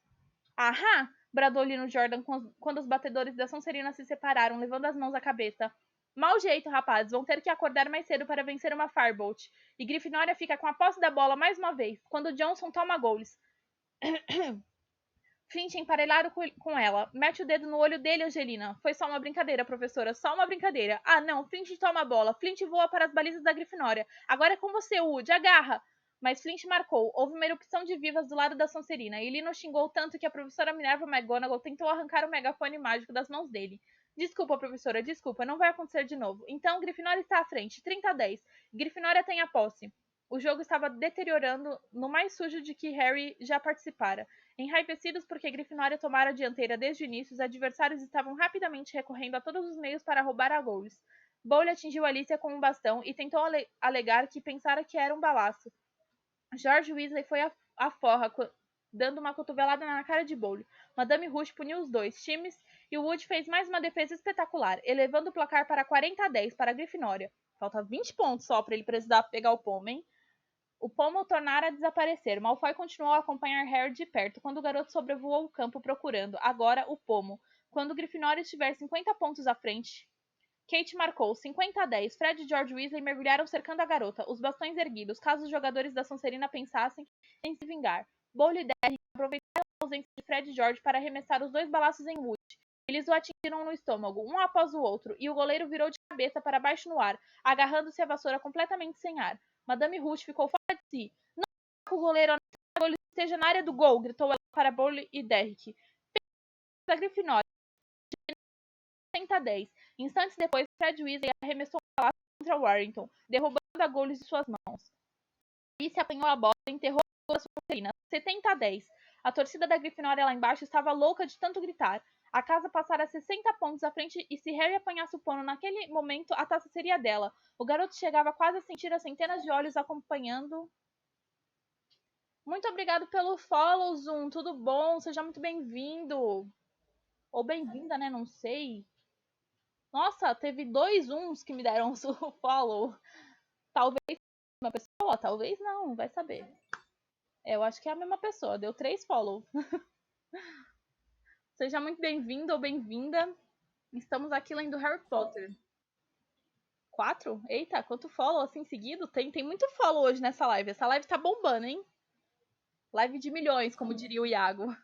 Ahá! Bradou Lino Jordan quando os batedores da Sonserina se separaram, levando as mãos à cabeça. Mau jeito, rapazes. Vão ter que acordar mais cedo para vencer uma Firebolt. E Grifinória fica com a posse da bola mais uma vez, quando Johnson toma goles. Flint emparelhado com ela. Mete o dedo no olho dele, Angelina. Foi só uma brincadeira, professora. Só uma brincadeira. Ah, não. Flint toma a bola. Flint voa para as balizas da Grifinória. Agora é com você, Wood. Agarra. Mas Flint marcou. Houve uma erupção de vivas do lado da Sonserina. E Lino xingou tanto que a professora Minerva McGonagall tentou arrancar o megafone mágico das mãos dele. Desculpa, professora. Desculpa. Não vai acontecer de novo. Então, Grifinória está à frente. 30-10. Grifinória tem a posse. O jogo estava deteriorando no mais sujo de que Harry já participara. Enraivecidos porque Grifinória tomara a dianteira desde o início, os adversários estavam rapidamente recorrendo a todos os meios para roubar a goles. Bowley atingiu Alicia com um bastão e tentou alegar que pensara que era um balaço. George Weasley foi à forra, dando uma cotovelada na cara de Bowley. Madame Rouge puniu os dois times e o Wood fez mais uma defesa espetacular, elevando o placar para 40-10 para a Grifinória. Falta 20 pontos só para ele precisar pegar o pomo, hein? O pomo tornara a desaparecer. Malfoy continuou a acompanhar Harry de perto quando o garoto sobrevoou o campo procurando, agora, o pomo. Quando Grifinória estiver 50 pontos à frente, Kate marcou 50-10. Fred e George Weasley mergulharam cercando a garota, os bastões erguidos, caso os jogadores da Sonserina pensassem em se vingar. Bowley e Derrick aproveitaram a ausência de Fred e George para arremessar os dois balaços em Wood. Eles o atingiram no estômago, um após o outro, e o goleiro virou de cabeça para baixo no ar, agarrando-se à vassoura completamente sem ar. Madame Rouge ficou fora de si. Não que o goleiro esteja na área do gol, gritou ela para Bowley e Derrick. A Grifinória, 60-10. Instantes depois, Fred Weasley arremessou um balaço contra Warrington, derrubando a goles de suas mãos. Alice apanhou a bola e enterrou a sua Sonserina, 70-10. A torcida da Grifinória lá embaixo estava louca de tanto gritar. A casa passara 60 pontos à frente e se Harry apanhasse o pano naquele momento, a taça seria dela. O garoto chegava quase a sentir as centenas de olhos acompanhando. Muito obrigado pelo follow, Zoom. Tudo bom? Seja muito bem-vindo. Ou bem-vinda, né? Não sei. Nossa, teve 2 Zooms que me deram o follow. Talvez uma pessoa, talvez não, vai saber. Eu acho que é a mesma pessoa. Deu 3 follow. Seja muito bem-vindo ou bem-vinda. Estamos aqui lendo Harry Potter. 4? Eita, quanto follow assim seguido? Tem muito follow hoje nessa live. Essa live tá bombando, hein? Live de milhões, como diria o Iago.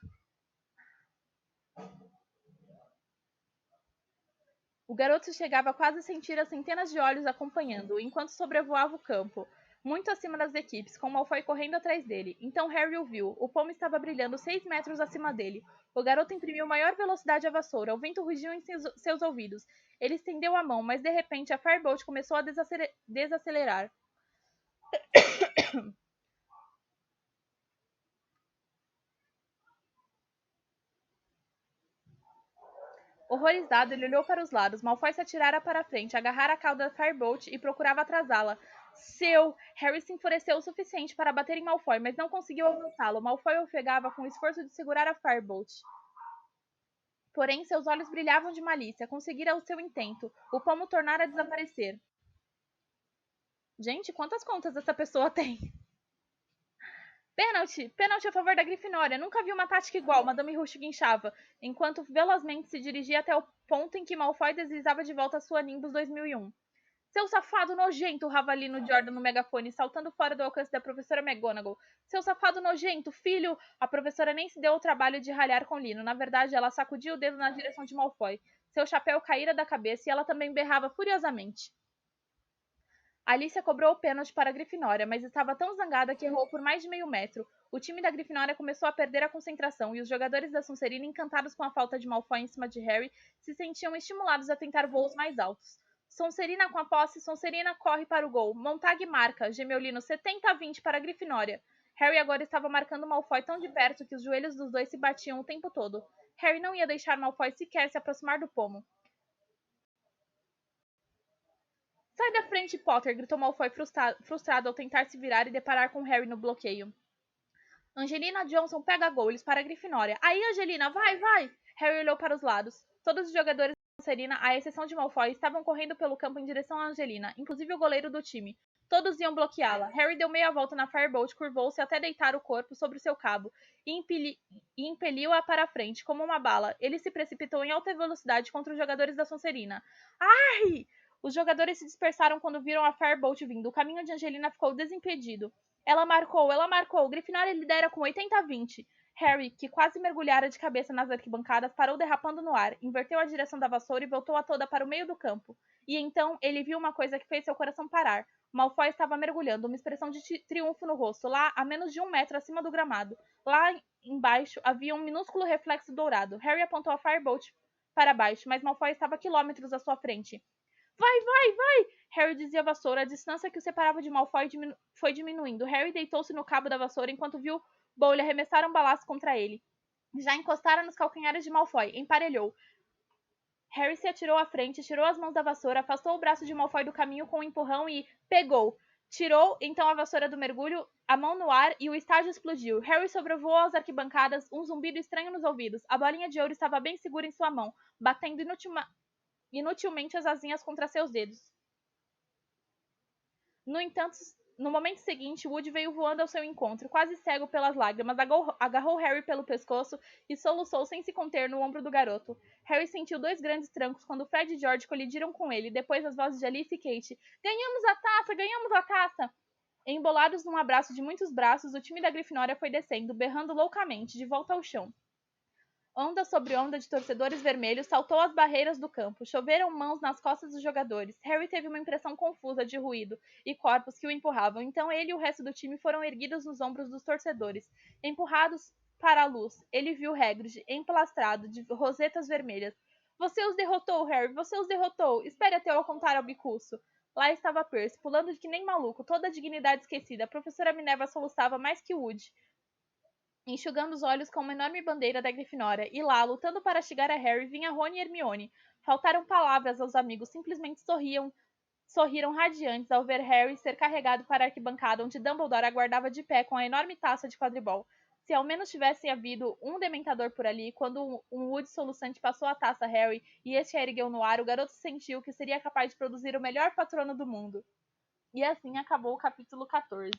O garoto chegava quase a sentir as centenas de olhos acompanhando-o, enquanto sobrevoava o campo, muito acima das equipes, com Malfoy correndo atrás dele. Então Harry o viu. O pomo estava brilhando 6 metros acima dele. O garoto imprimiu maior velocidade à vassoura. O vento rugiu em seus ouvidos. Ele estendeu a mão, mas de repente a Firebolt começou a desacelerar. Horrorizado, ele olhou para os lados. Malfoy se atirara para a frente, agarrara a cauda da Firebolt e procurava atrasá-la. Harry se enfureceu o suficiente para bater em Malfoy, mas não conseguiu alcançá-lo. Malfoy ofegava com o esforço de segurar a Firebolt. Porém, seus olhos brilhavam de malícia. Conseguira o seu intento. O pomo tornara a desaparecer. Gente, quantas contas essa pessoa tem? Pênalti! Pênalti a favor da Grifinória. Nunca vi uma tática igual, Madame Rouge guinchava, enquanto velozmente se dirigia até o ponto em que Malfoy deslizava de volta a sua Nimbus 2001. Seu safado nojento, Ravalino Jordan no megafone, saltando fora do alcance da professora McGonagall. Seu safado nojento, filho! A professora nem se deu ao trabalho de ralhar com Lino. Na verdade, ela sacudia o dedo na direção de Malfoy. Seu chapéu caíra da cabeça e ela também berrava furiosamente. Alicia cobrou o pênalti para a Grifinória, mas estava tão zangada que errou por mais de meio metro. O time da Grifinória começou a perder a concentração e os jogadores da Sonserina, encantados com a falta de Malfoy em cima de Harry, se sentiam estimulados a tentar voos mais altos. Sonserina com a posse, Sonserina corre para o gol. Montague marca, gemeu Lino 70-20 para a Grifinória. Harry agora estava marcando Malfoy tão de perto que os joelhos dos dois se batiam o tempo todo. Harry não ia deixar Malfoy sequer se aproximar do pomo. Sai da frente, Potter! Gritou Malfoy frustrado ao tentar se virar e deparar com Harry no bloqueio. Angelina Johnson pega goles para a Grifinória. Aí, Angelina, vai, vai! Harry olhou para os lados. Todos os jogadores da Sonserina, à exceção de Malfoy, estavam correndo pelo campo em direção a Angelina, inclusive o goleiro do time. Todos iam bloqueá-la. Harry deu meia volta na Firebolt, curvou-se até deitar o corpo sobre seu cabo e impeliu-a para a frente, como uma bala. Ele se precipitou em alta velocidade contra os jogadores da Sonserina. Ai! Os jogadores se dispersaram quando viram a Firebolt vindo. O caminho de Angelina ficou desimpedido. Ela marcou. Grifinória lidera com 80-20. Harry, que quase mergulhara de cabeça nas arquibancadas, parou derrapando no ar, inverteu a direção da vassoura e voltou a toda para o meio do campo. E então ele viu uma coisa que fez seu coração parar. Malfoy estava mergulhando, uma expressão de triunfo no rosto, lá a menos de 1 metro acima do gramado. Lá embaixo havia um minúsculo reflexo dourado. Harry apontou a Firebolt para baixo, mas Malfoy estava a quilômetros à sua frente. Vai, vai, vai! Harry dizia a vassoura. A distância que o separava de Malfoy foi diminuindo. Harry deitou-se no cabo da vassoura enquanto viu Bowler arremessar um balaço contra ele. Já encostara nos calcanhares de Malfoy. Emparelhou. Harry se atirou à frente, tirou as mãos da vassoura, afastou o braço de Malfoy do caminho com um empurrão e pegou. Tirou então a vassoura do mergulho, a mão no ar e o estágio explodiu. Harry sobrevoou as arquibancadas, um zumbido estranho nos ouvidos. A bolinha de ouro estava bem segura em sua mão, batendo inutilmente as asinhas contra seus dedos. No entanto, no momento seguinte, Woody veio voando ao seu encontro, quase cego pelas lágrimas, agarrou Harry pelo pescoço e soluçou sem se conter no ombro do garoto. Harry sentiu 2 grandes trancos quando Fred e George colidiram com ele, depois as vozes de Alice e Kate. Ganhamos a taça! Ganhamos a taça! Embolados num abraço de muitos braços, o time da Grifinória foi descendo, berrando loucamente, de volta ao chão. Onda sobre onda de torcedores vermelhos saltou as barreiras do campo. Choveram mãos nas costas dos jogadores. Harry teve uma impressão confusa de ruído e corpos que o empurravam. Então ele e o resto do time foram erguidos nos ombros dos torcedores. Empurrados para a luz, ele viu Hagrid emplastrado de rosetas vermelhas. Você os derrotou, Harry! Você os derrotou! Espere até eu contar ao bicuço. Lá estava Percy, pulando de que nem maluco, toda a dignidade esquecida. A professora Minerva soluçava mais que Woody, enxugando os olhos com uma enorme bandeira da Grifinória, e lá, lutando para chegar a Harry, vinha Rony e Hermione. Faltaram palavras aos amigos, simplesmente sorriram radiantes ao ver Harry ser carregado para a arquibancada, onde Dumbledore aguardava de pé com a enorme taça de quadribol. Se ao menos tivesse havido um dementador por ali, quando um Woody soluçante passou a taça a Harry e este a ergueu no ar, o garoto sentiu que seria capaz de produzir o melhor patrono do mundo. E assim acabou o capítulo 14.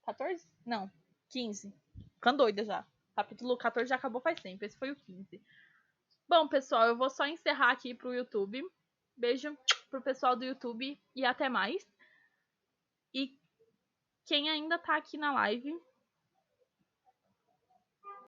14? Não, 15. Ficando doida já. Capítulo 14 já acabou faz tempo. Esse foi o 15. Bom, pessoal, eu vou só encerrar aqui pro YouTube. Beijo pro pessoal do YouTube e até mais. E quem ainda tá aqui na live,